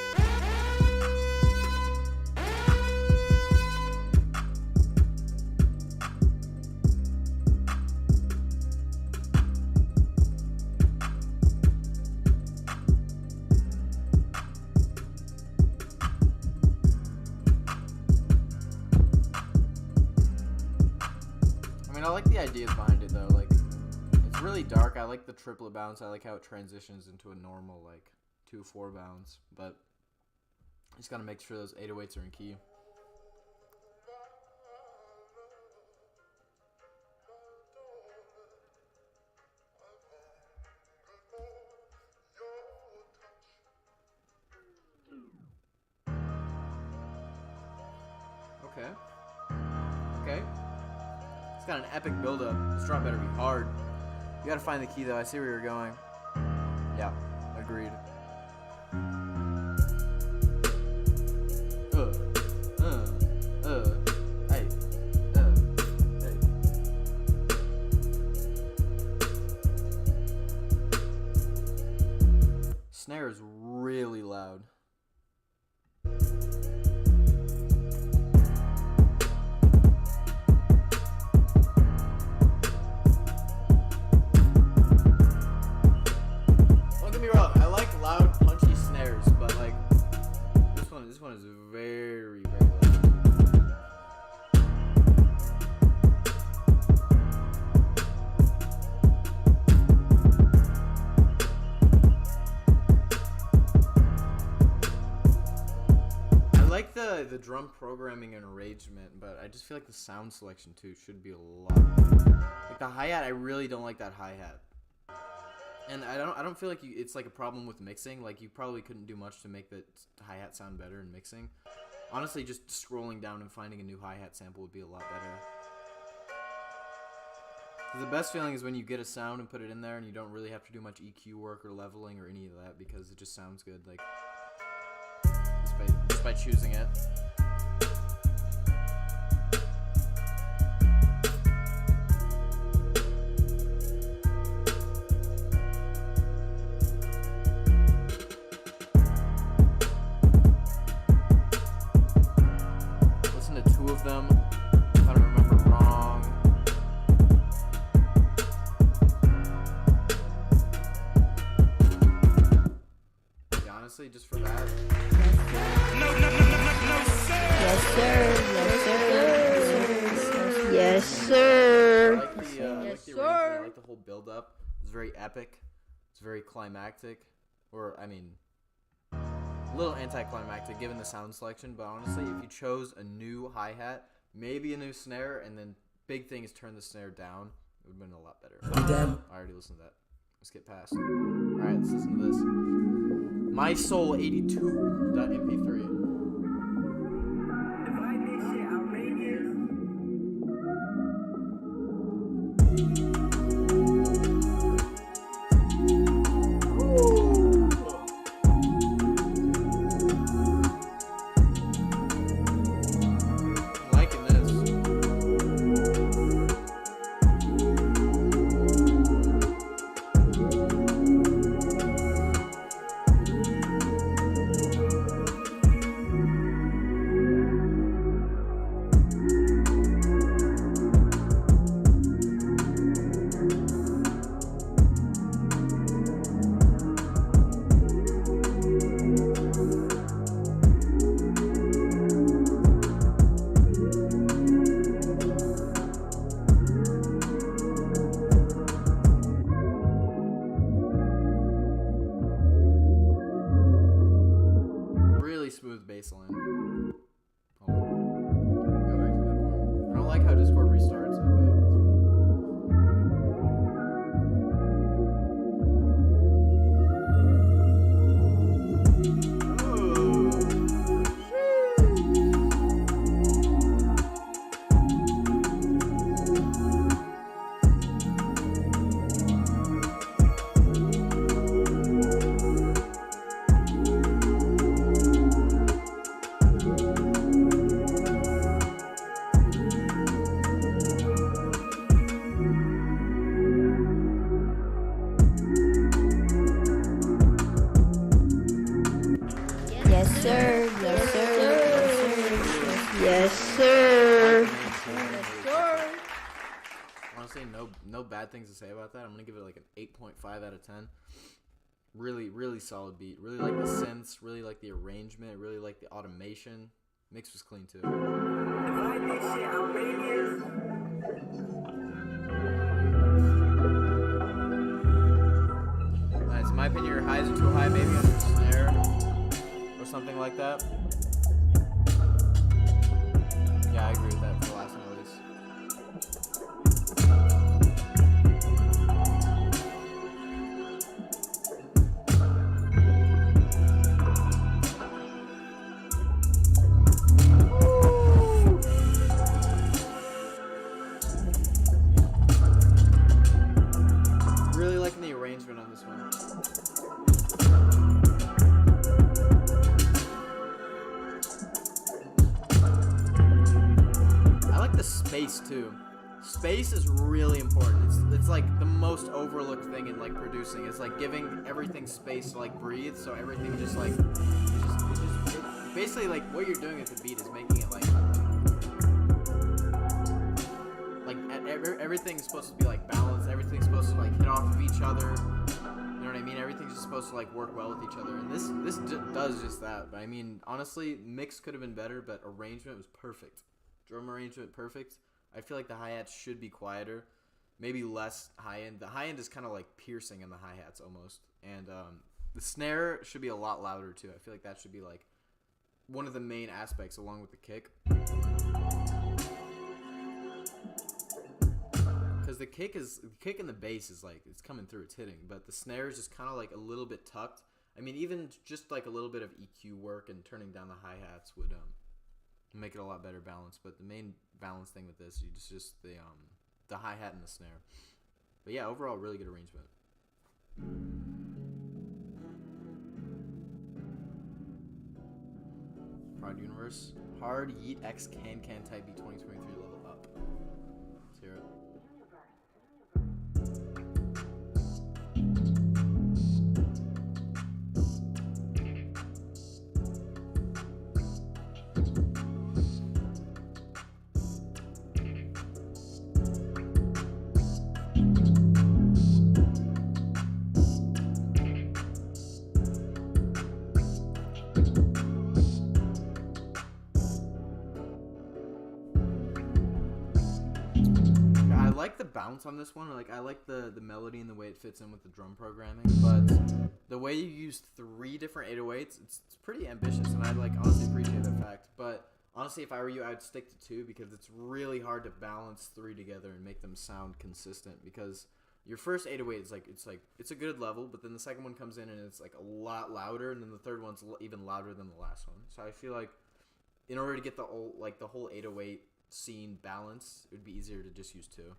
S2: I like the ideas behind it though, like, it's really dark. I like the triplet bounce. I like how it transitions into a normal, like, 2/4 bounce, but just gotta make sure those 808s are in key. Okay. got an epic build-up. This drop better be hard. You gotta find the key, though. I see where you're going. Yeah, agreed. Hey, hey. Snare is really loud. Don't get me wrong, I like loud, punchy snares, but like this one is very, very loud. I like the drum programming and arrangement, but I just feel like the sound selection too should be a lot better. Like the hi-hat, I really don't like that hi-hat. And I don't feel like it's like a problem with mixing. Like you probably couldn't do much to make the hi-hat sound better in mixing. Honestly, just scrolling down and finding a new hi-hat sample would be a lot better. 'Cause the best feeling is when you get a sound and put it in there and you don't really have to do much EQ work or leveling or any of that because it just sounds good. Like just by choosing it. Of them, if I don't remember wrong. Yeah, honestly, just for that.
S1: Yes, sir. Yes, sir.
S2: I like the arrangement. I like the whole build up. It's very epic. It's very climactic. Or, I mean, a little anticlimactic given the sound selection, but honestly, if you chose a new hi-hat, maybe a new snare, and then big thing is turn the snare down, it would have been a lot better. I already listened to that. Let's get past. Alright, let's listen to this. MySoul82.mp3. Smooth bass line. Hold on. Go back to that part. I don't like how Discord restarts it, but
S1: Yes, sir.
S2: honestly, no bad things to say about that. I'm gonna give it like an 8.5 out of 10. Really, really solid beat. Really like the synths. Really like the arrangement. Really like the automation. Mix was clean too. Nice. In my opinion, your highs are too high, maybe on the snare or something like that. Yeah, I agree with that for the last one at least. space too. Space is really important. It's like the most overlooked thing in like producing. It's like giving everything space to like breathe, so everything just like basically like what you're doing with the beat is making it like everything's supposed to be like balanced. Everything's supposed to like hit off of each other. You know what I mean? Everything's just supposed to like work well with each other, and this does just that. But I mean, honestly, mix could have been better, but arrangement was perfect. Drum arrangement perfect. I feel like the hi-hats should be quieter, maybe less high-end. The high-end is kind of like piercing in the hi-hats almost. And the snare should be a lot louder too. I feel like that should be like one of the main aspects along with the kick. Because the kick and the bass is like, it's coming through, it's hitting. But the snare is just kind of like a little bit tucked. I mean, even just like a little bit of EQ work and turning down the hi-hats would make it a lot better balance. But the main balance thing with this, just the hi-hat and the snare. But yeah, overall, really good arrangement. Prod Universe, Hard Yeet X Can Type B 2023 level up. Let's hear it. I like the bounce on this one. Like I like the melody and the way it fits in with the drum programming, but the way you use 3 different 808s, it's pretty ambitious, and I like honestly appreciate that fact. But honestly, if I were you, I'd stick to 2 because it's really hard to balance 3 together and make them sound consistent. Because your first 808 is it's a good level, but then the second one comes in and it's like a lot louder, and then the third one's even louder than the last one. So I feel like in order to get the whole 808 scene balance, it would be easier to just use 2.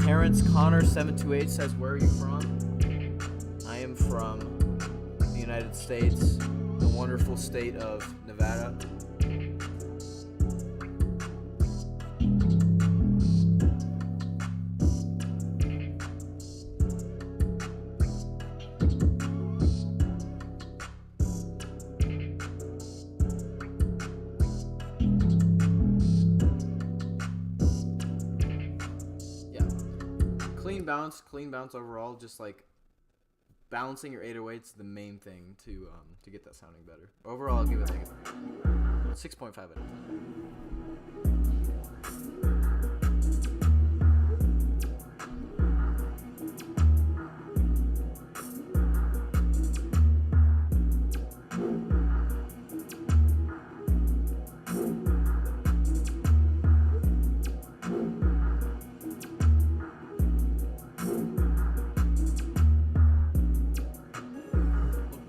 S2: Terrence Connor 728 says, "Where are you from?" I am from the United States, the wonderful state of Nevada. Clean bounce overall. Just like balancing your 808's the main thing to get that sounding better. Overall, I'll give it like a 6.5 out of 10.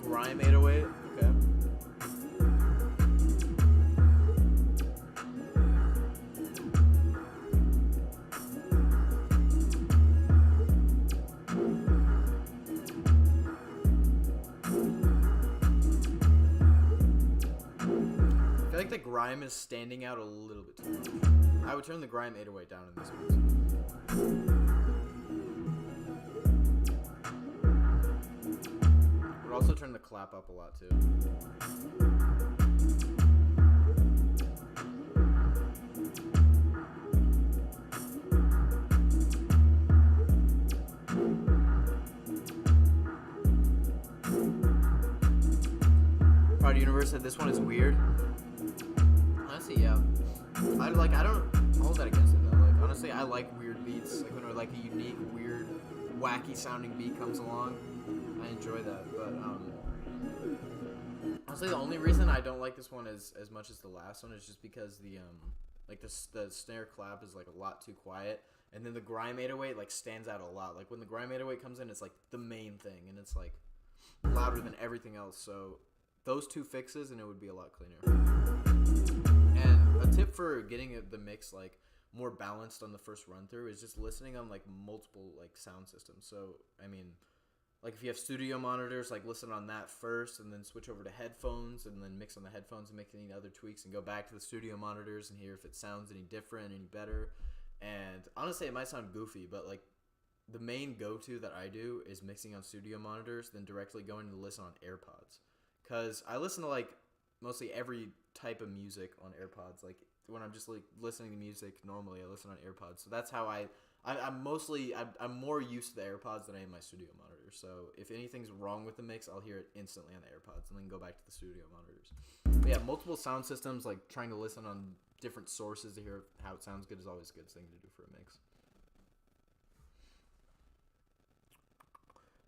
S2: Grime 808, okay. I feel like the grime is standing out a little bit too much. I would turn the grime 808 down in this one. Would also turn the clap up a lot too. Prod Universe said this one is weird. Honestly, yeah. I don't hold that against it though. Like honestly, I like weird beats. Like when like a unique, weird, wacky sounding beat comes along, I enjoy that. But honestly, the only reason I don't like this one as much as the last one is just because the snare clap is like a lot too quiet, and then the grime 808 like stands out a lot. Like when the grime 808 comes in, it's like the main thing, and it's like louder than everything else. So those 2 fixes, and it would be a lot cleaner. And a tip for getting the mix like more balanced on the first run through is just listening on like multiple like sound systems. So I mean, like if you have studio monitors, like listen on that first and then switch over to headphones and then mix on the headphones and make any other tweaks and go back to the studio monitors and hear if it sounds any different, any better. And honestly, it might sound goofy, but like the main go-to that I do is mixing on studio monitors, then directly going to listen on AirPods. Because I listen to like mostly every type of music on AirPods. Like when I'm just like listening to music normally, I listen on AirPods. So that's how I'm more used to the AirPods than I am my studio monitors. So if anything's wrong with the mix, I'll hear it instantly on the AirPods and then go back to the studio monitors. But yeah, multiple sound systems, like trying to listen on different sources to hear how it sounds good is always a good thing to do for a mix.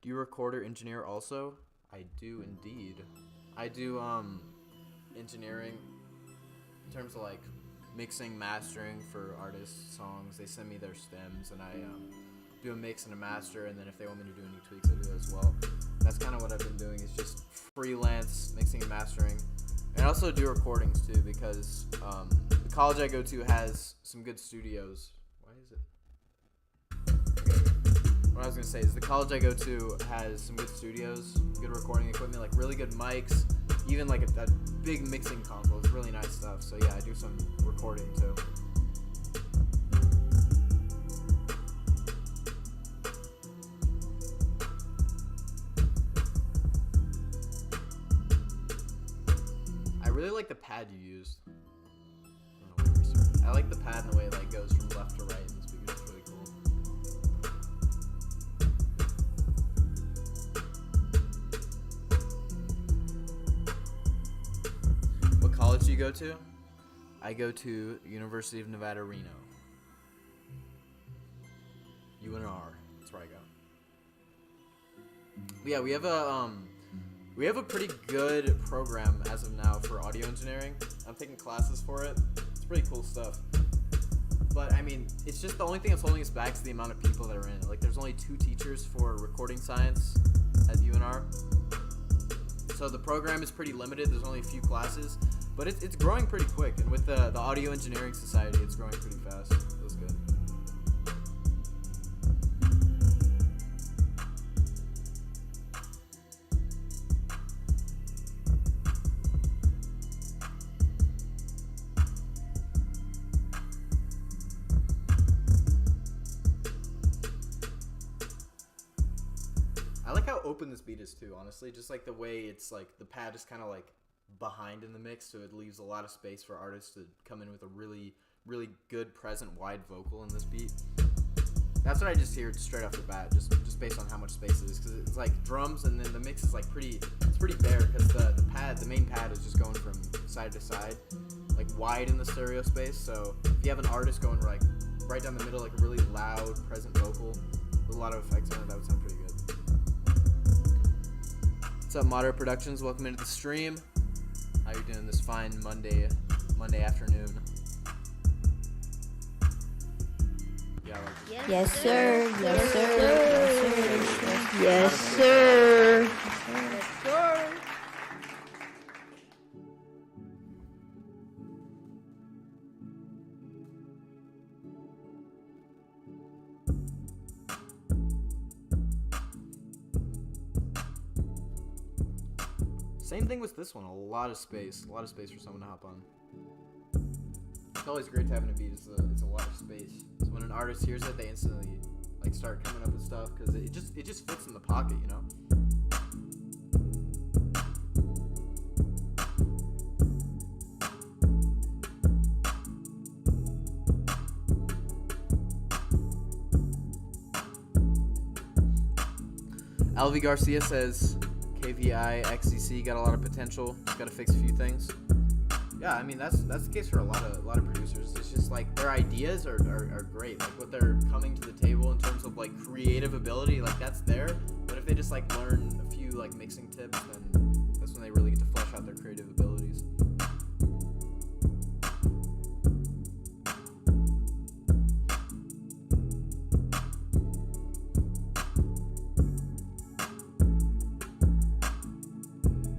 S2: Do you record or engineer also? I do indeed. I do engineering in terms of like mixing, mastering for artists' songs. They send me their stems and I do a mix and a master, and then if they want me to do any tweaks, I do that as well. That's kind of what I've been doing, is just freelance mixing and mastering. And I also do recordings too, because the college I go to has some good studios. Why is it? What I was going to say is the college I go to has some good studios, good recording equipment, like really good mics, even like a big mixing console. It's really nice stuff. So yeah, I do some recording too. I really like the pad you used. I don't know where we started. I like the pad and the way it like goes from left to right in the speakers. It's really cool. What college do you go to? I go to University of Nevada, Reno. UNR. That's where I go. But yeah, we have a pretty good program as of now for audio engineering. I'm taking classes for it. It's pretty cool stuff. But I mean, it's just the only thing that's holding us back is the amount of people that are in it. Like, there's only 2 teachers for recording science at UNR. So the program is pretty limited. There's only a few classes, but it's growing pretty quick. And with the Audio Engineering Society, it's growing pretty fast. It was good. I like how open this beat is too, honestly. Just like the way it's like the pad is kind of like behind in the mix, so it leaves a lot of space for artists to come in with a really, really good present wide vocal in this beat. That's what I just hear straight off the bat, just based on how much space it is, because it's like drums and then the mix is like pretty bare, because the main pad is just going from side to side, like wide in the stereo space. So if you have an artist going like right down the middle, like a really loud present vocal with a lot of effects on it, that would sound pretty good. What's up, Moderate Productions? Welcome into the stream. How you doing this fine Monday afternoon? Yeah, like
S1: Yes, sir. Yes, sir. Yes, sir. Yes, sir.
S2: Same thing with this one. A lot of space for someone to hop on. It's always great to have in a beat. It's a lot of space. So when an artist hears it, they instantly like start coming up with stuff because it just fits in the pocket, you know. LV Garcia says KVI XCC got a lot of potential. Just got to fix a few things. Yeah, I mean that's the case for a lot of producers. It's just like their ideas are great. Like what they're coming to the table in terms of like creative ability, like that's there. But if they just like learn a few like mixing tips, then that's when they really get to flesh out their creative abilities.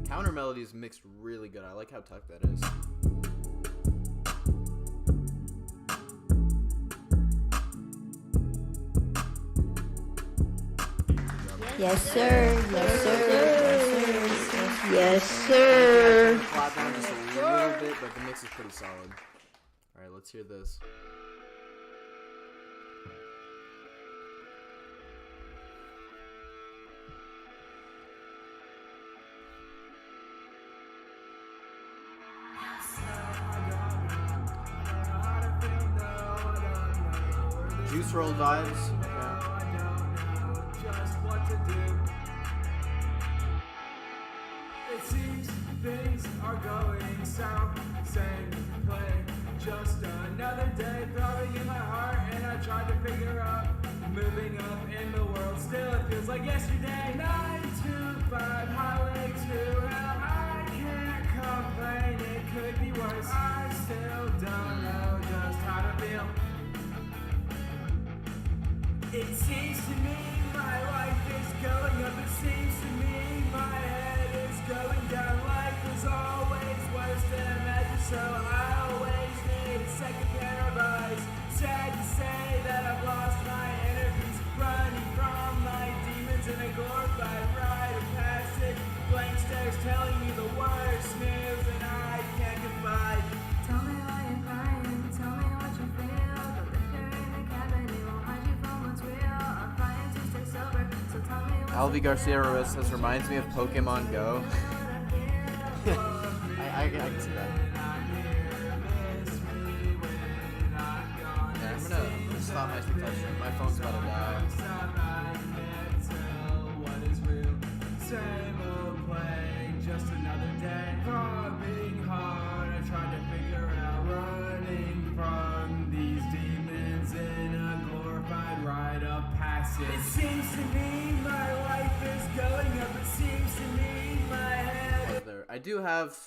S2: Counter melody is mixed really good. I like how tucked that is.
S1: Yes, sir. Yes, sir. Yes, sir.
S2: Flat down just a little bit, but the mix is pretty solid. All right, let's hear this. Juice roll vibes.
S6: It seems things are going south. Same play, just another day throbbing in my heart, and I tried to figure out moving up in the world. Still, it feels like yesterday. 9 to 5, highway to hell. I can't complain, it could be worse. I still don't know just how to feel. It seems to me my life is going up. It seems to me my head is going down. Life is always worse than I imagined, so I always need a second pair of eyes. Sad to say that I've lost my inner peace, running from my demons in a glorified rite of passage. Blank stares telling me the worst news, and I can't confide.
S7: Tell me why you're crying, tell me what you feel. The liquor in the cabinet won't hide you from what's real. I'm trying to stay sober, so tell me what's
S2: Alvi Garcia Ruiz says reminds me of Pokemon Go. I can see that. Yeah, I'm gonna stop my TikTok stream. My phone's about to die.
S6: Same old play, just another day. Throbbing hard, I tried to figure out running from these demons in a glorified rite of passage. It seems to me my life is going up. It seems to me my head.
S2: There. I do have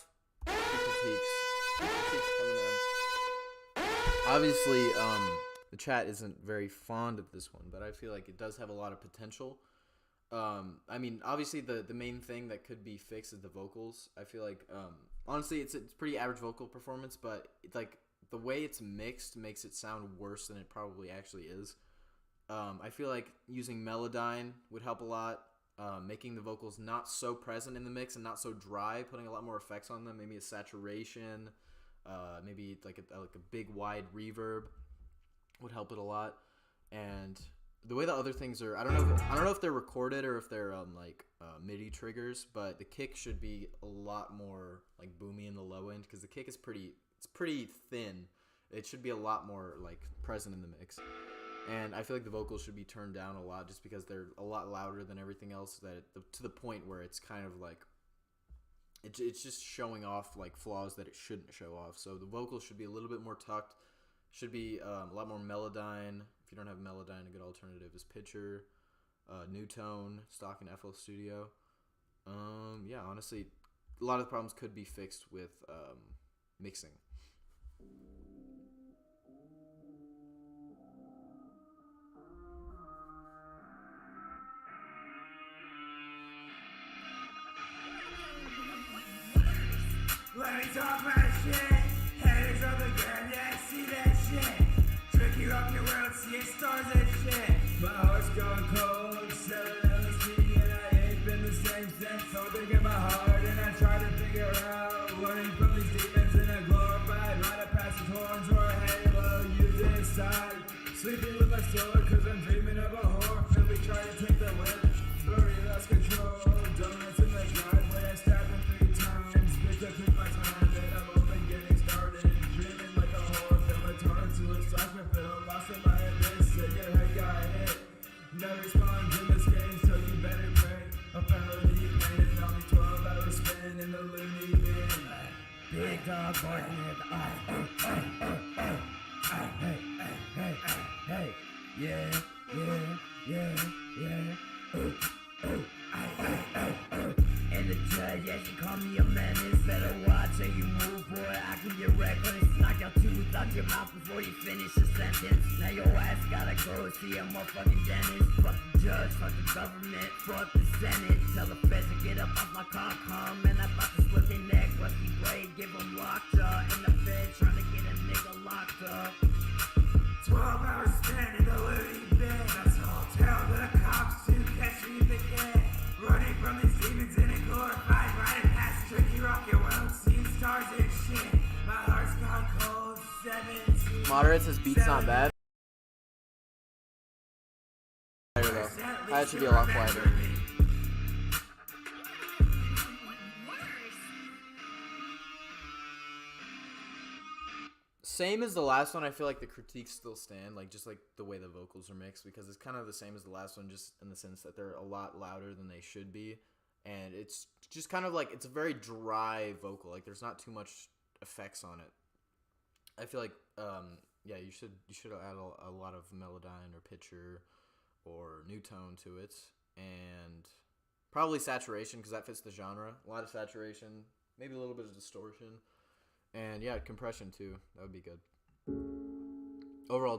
S2: critiques coming in. Obviously, the chat isn't very fond of this one, but I feel like it does have a lot of potential. I mean, obviously the main thing that could be fixed is the vocals. I feel like, honestly, it's pretty average vocal performance, but it's like the way it's mixed makes it sound worse than it probably actually is. I feel like using Melodyne would help a lot. Making the vocals not so present in the mix and not so dry, putting a lot more effects on them, maybe a saturation, maybe like a big wide reverb would help it a lot. And the way the other things are, I don't know if they're recorded or if they're MIDI triggers, but the kick should be a lot more like boomy in the low end, because the kick is pretty thin. It should be a lot more like present in the mix. And I feel like the vocals should be turned down a lot, just because they're a lot louder than everything else, to the point where it's kind of like it's just showing off like flaws that it shouldn't show off. So the vocals should be a little bit more tucked. Should be a lot more Melodyne. If you don't have Melodyne, a good alternative is Pitcher, New Tone, stock in FL Studio. Yeah, honestly, a lot of the problems could be fixed with mixing.
S6: Let me talk my shit. Haters of the game, yeah, see that shit. Trick you up your world, see it stars and shit. My heart's gone cold, selling LSD, and I ain't been the same since. So big in my heart, and I try to figure out running from these demons in a glorified rite of passage, horns or a halo. You decide. Sleeping with my sword, cause I'm dreaming of a whore. And we try to take the whip, but we lost control. Donuts in the driveway, I stabbed him 3 times. Bitch, I took my time, and I'm only getting started. Dreaming like a whore, feel a turn to a soccer field. Lost in my abyss, said your head got hit. No response in this game, so you better pray. Apparently you painted on me 12 hours spin in the loony bin. Big dog barking at the eye. Hey, yeah. And the judge, yeah, she called me a menace. Better watch how you move, boy. I can get reckless. Knock your tooth out your mouth before you finish your sentence. Now your ass gotta go see a motherfucking dentist. Fuck the judge, fuck the government, fuck the Senate. Tell the feds to get up off my car, man. I about to split their neck, rusty blade, give them locked up. And the feds trying to get a nigga locked up. 12 hours spent in the loony bin. That's all. Tell the cops to catch me if they can.
S2: Moderate says beat's not bad. Though. That should be a lot quieter. Same as the last one, I feel like the critiques still stand, like just like the way the vocals are mixed, because it's kind of the same as the last one, just in the sense that they're a lot louder than they should be, and it's just kind of like it's a very dry vocal, like there's not too much effects on it. I feel like yeah, you should add a lot of melodyne or pitcher or new tone to it, and probably saturation because that fits the genre. A lot of saturation, maybe a little bit of distortion. And yeah, compression too. That would be good. Overall,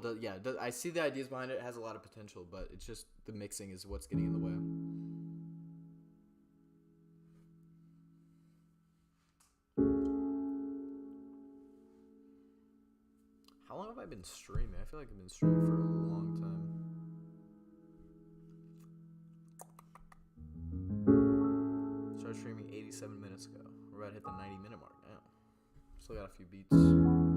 S2: I see the ideas behind it. It has a lot of potential, but it's just the mixing is what's getting in the way. How long have I been streaming? I feel like I've been streaming for a long time. Started streaming 87 minutes ago. We're about to hit the 90-minute mark now. Still got a few beats. I'm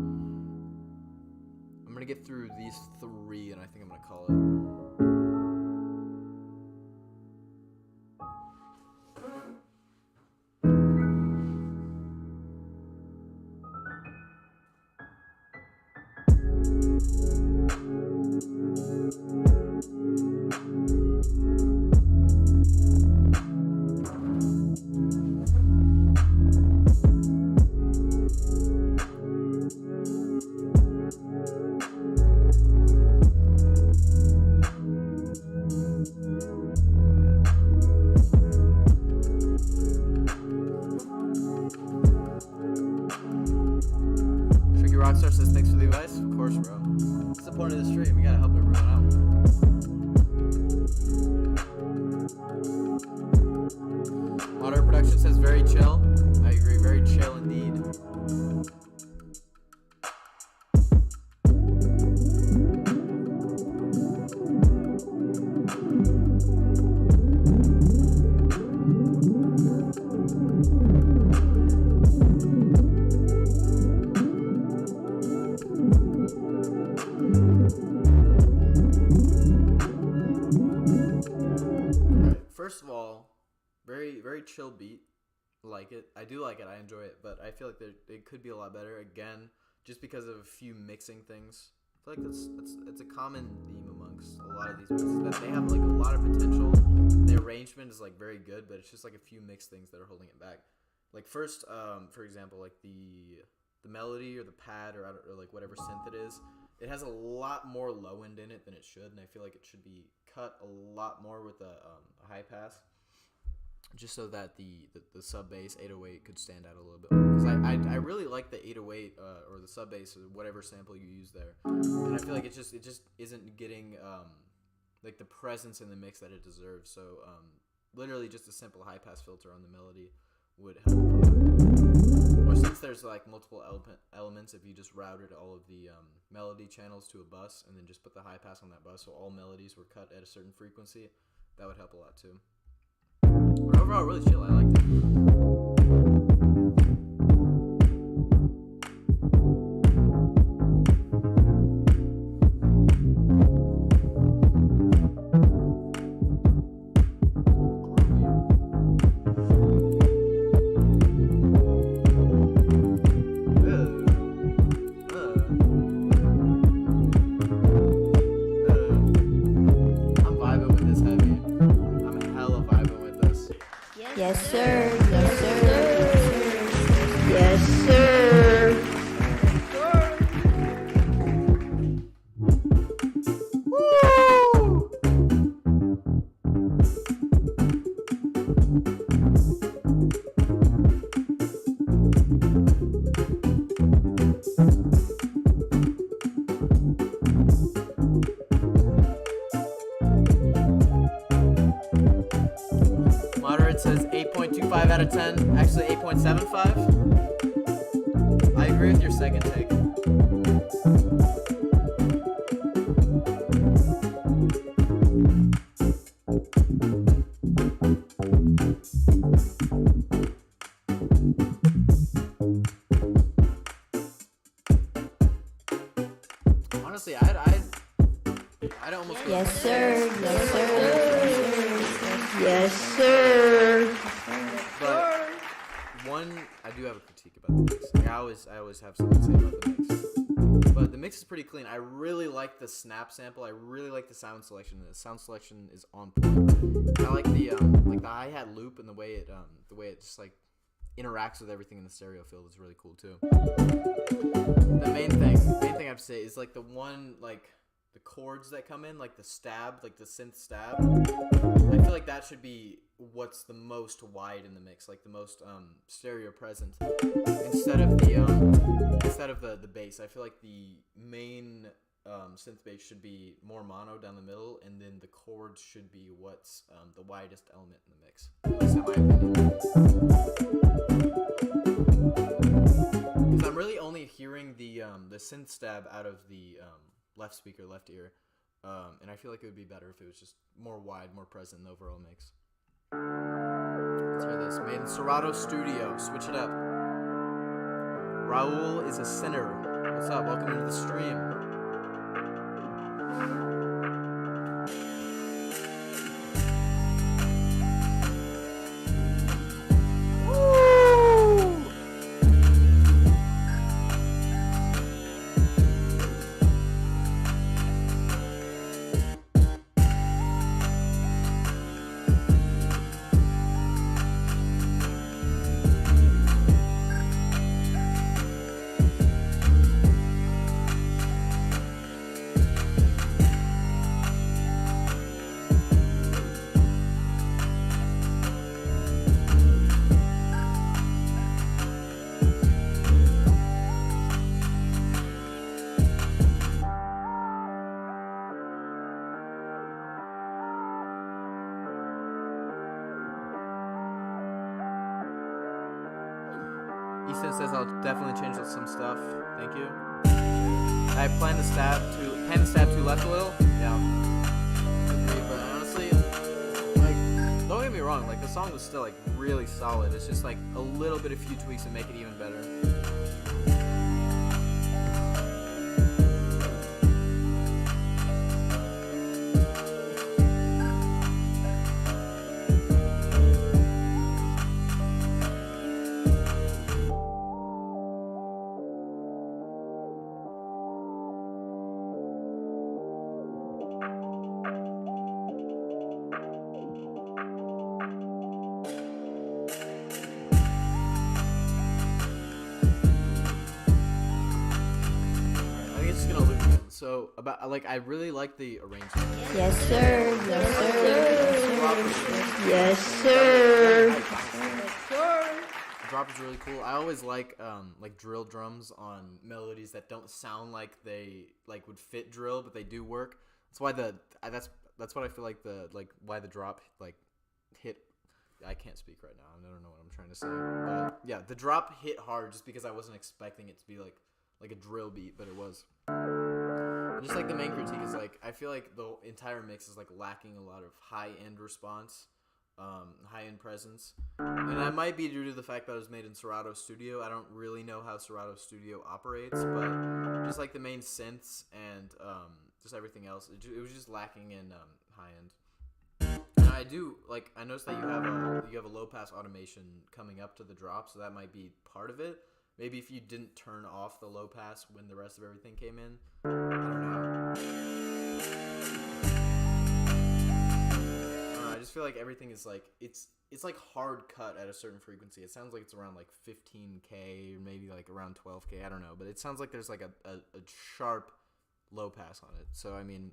S2: gonna get through these 3, and I think I'm gonna call it. Rockstar says thanks for the advice. Of course, bro. It's the point of the stream. We gotta help everyone out. Modern Production says very chill. I agree, very chill indeed. First of all, very chill beat. Like it. I do like it. I enjoy it. But I feel like it could be a lot better. Again, just because of a few mixing things. I feel like it's a common theme amongst a lot of these mixes that they have like a lot of potential. The arrangement is like very good, but it's just like a few mixed things that are holding it back. Like first, for example, like the melody or the pad or like whatever synth it is. It has a lot more low end in it than it should, and I feel like it should be cut a lot more with a high pass, just so that the sub bass 808 could stand out a little bit more. Because I really like the 808 or the sub bass or whatever sample you use there, and I feel like it just isn't getting like the presence in the mix that it deserves. So literally just a simple high pass filter on the melody would help. Or since there's like multiple elements, if you just routed all of the melody channels to a bus and then just put the high pass on that bus, so all melodies were cut at a certain frequency, that would help a lot too. But overall, really chill. I liked it.
S1: Yes, sir. Yes, sir. Yes, sir. Woo!
S2: Moderate says 8.25 out of 10. Actually, 8.75. I agree with your second take. do have a critique about the mix. Like, I always have something to say about the mix. But the mix is pretty clean. I really like the snap sample. I really like the sound selection. The sound selection is on point. I like the hi-hat loop and the way it just like interacts with everything in the stereo field is really cool too. The main thing I have to say is like the one like the chords that come in, like the stab, like the synth stab. I feel like that should be what's the most wide in the mix, like the most stereo present, instead of the bass. I feel like the main synth bass should be more mono down the middle, and then the chords should be what's the widest element in the mix. At least in my opinion. Because I'm really only hearing the synth stab out of the left speaker, left ear, and I feel like it would be better if it was just more wide, more present in the overall mix. Let's hear this. Made in Serato Studio. Switch it up. Raul is a sinner. What's up? Welcome into the stream. Ethan says I'll definitely change some stuff. Thank you. I plan to stab to left a little. Yeah. Agree, but honestly, like, don't get me wrong, like the song was still like really solid. It's just like a little bit of few tweaks to make it even better. So I really like the arrangement.
S1: Yes, sir. Yes, sir. Yes, sir.
S2: The drop is really cool. I always like drill drums on melodies that don't sound like they like would fit drill, but they do work. That's why that's what I feel like why the drop like hit. I can't speak right now. I don't know what I'm trying to say, but yeah, the drop hit hard just because I wasn't expecting it to be like a drill beat, but it was. Just like the main critique is like I feel like the entire mix is like lacking a lot of high-end response, high-end presence, and that might be due to the fact that it was made in Serato Studio. I don't really know how Serato Studio operates, but just like the main synths and just everything else, it was just lacking in high-end. And I noticed that you have a low-pass automation coming up to the drop, so that might be part of it. Maybe if you didn't turn off the low pass when the rest of everything came in. I don't know. I just feel like everything is like it's like hard cut at a certain frequency. It sounds like it's around like 15K or maybe like around 12K. I don't know, but it sounds like there's like a sharp low pass on it. So I mean,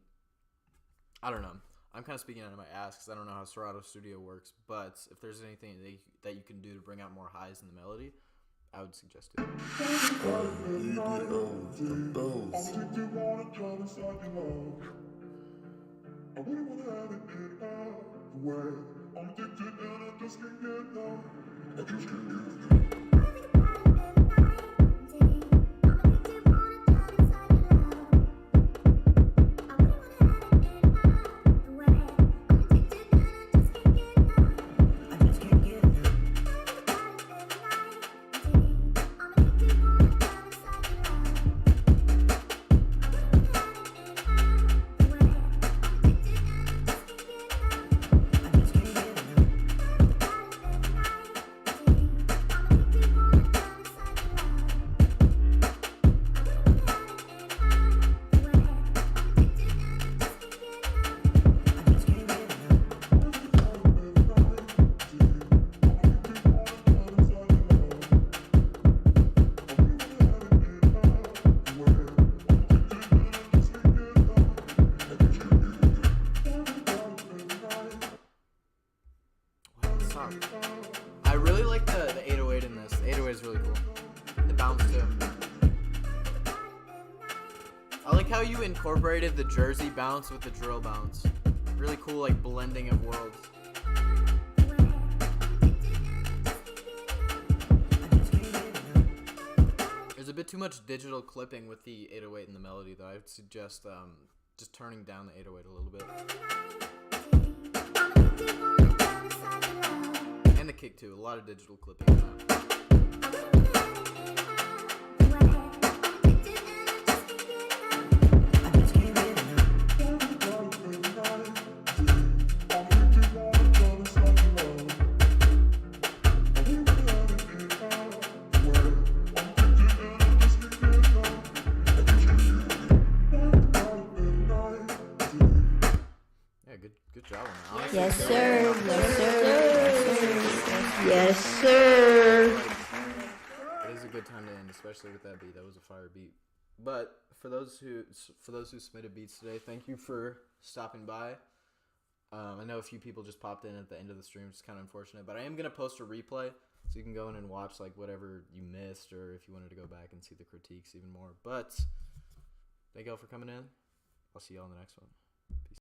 S2: I don't know. I'm kind of speaking out of my ass because I don't know how Serato Studio works. But if there's anything that you can do to bring out more highs in the melody, I would suggest it. I really like the 808 in this. The 808 is really cool. The bounce too. I like how you incorporated the Jersey bounce with the drill bounce. Really cool, like blending of worlds. There's a bit too much digital clipping with the 808 and the melody, though. I would suggest just turning down the 808 a little bit. And the kick too. A lot of digital clipping in that. Good job on that.
S1: Yes, sir. Yes, sir.
S2: It is a good time to end, especially with that beat. That was a fire beat. But for those who submitted beats today, thank you for stopping by. I know a few people just popped in at the end of the stream, which is kind of unfortunate. But I am gonna post a replay, so you can go in and watch like whatever you missed, or if you wanted to go back and see the critiques even more. But thank y'all for coming in. I'll see y'all in the next one.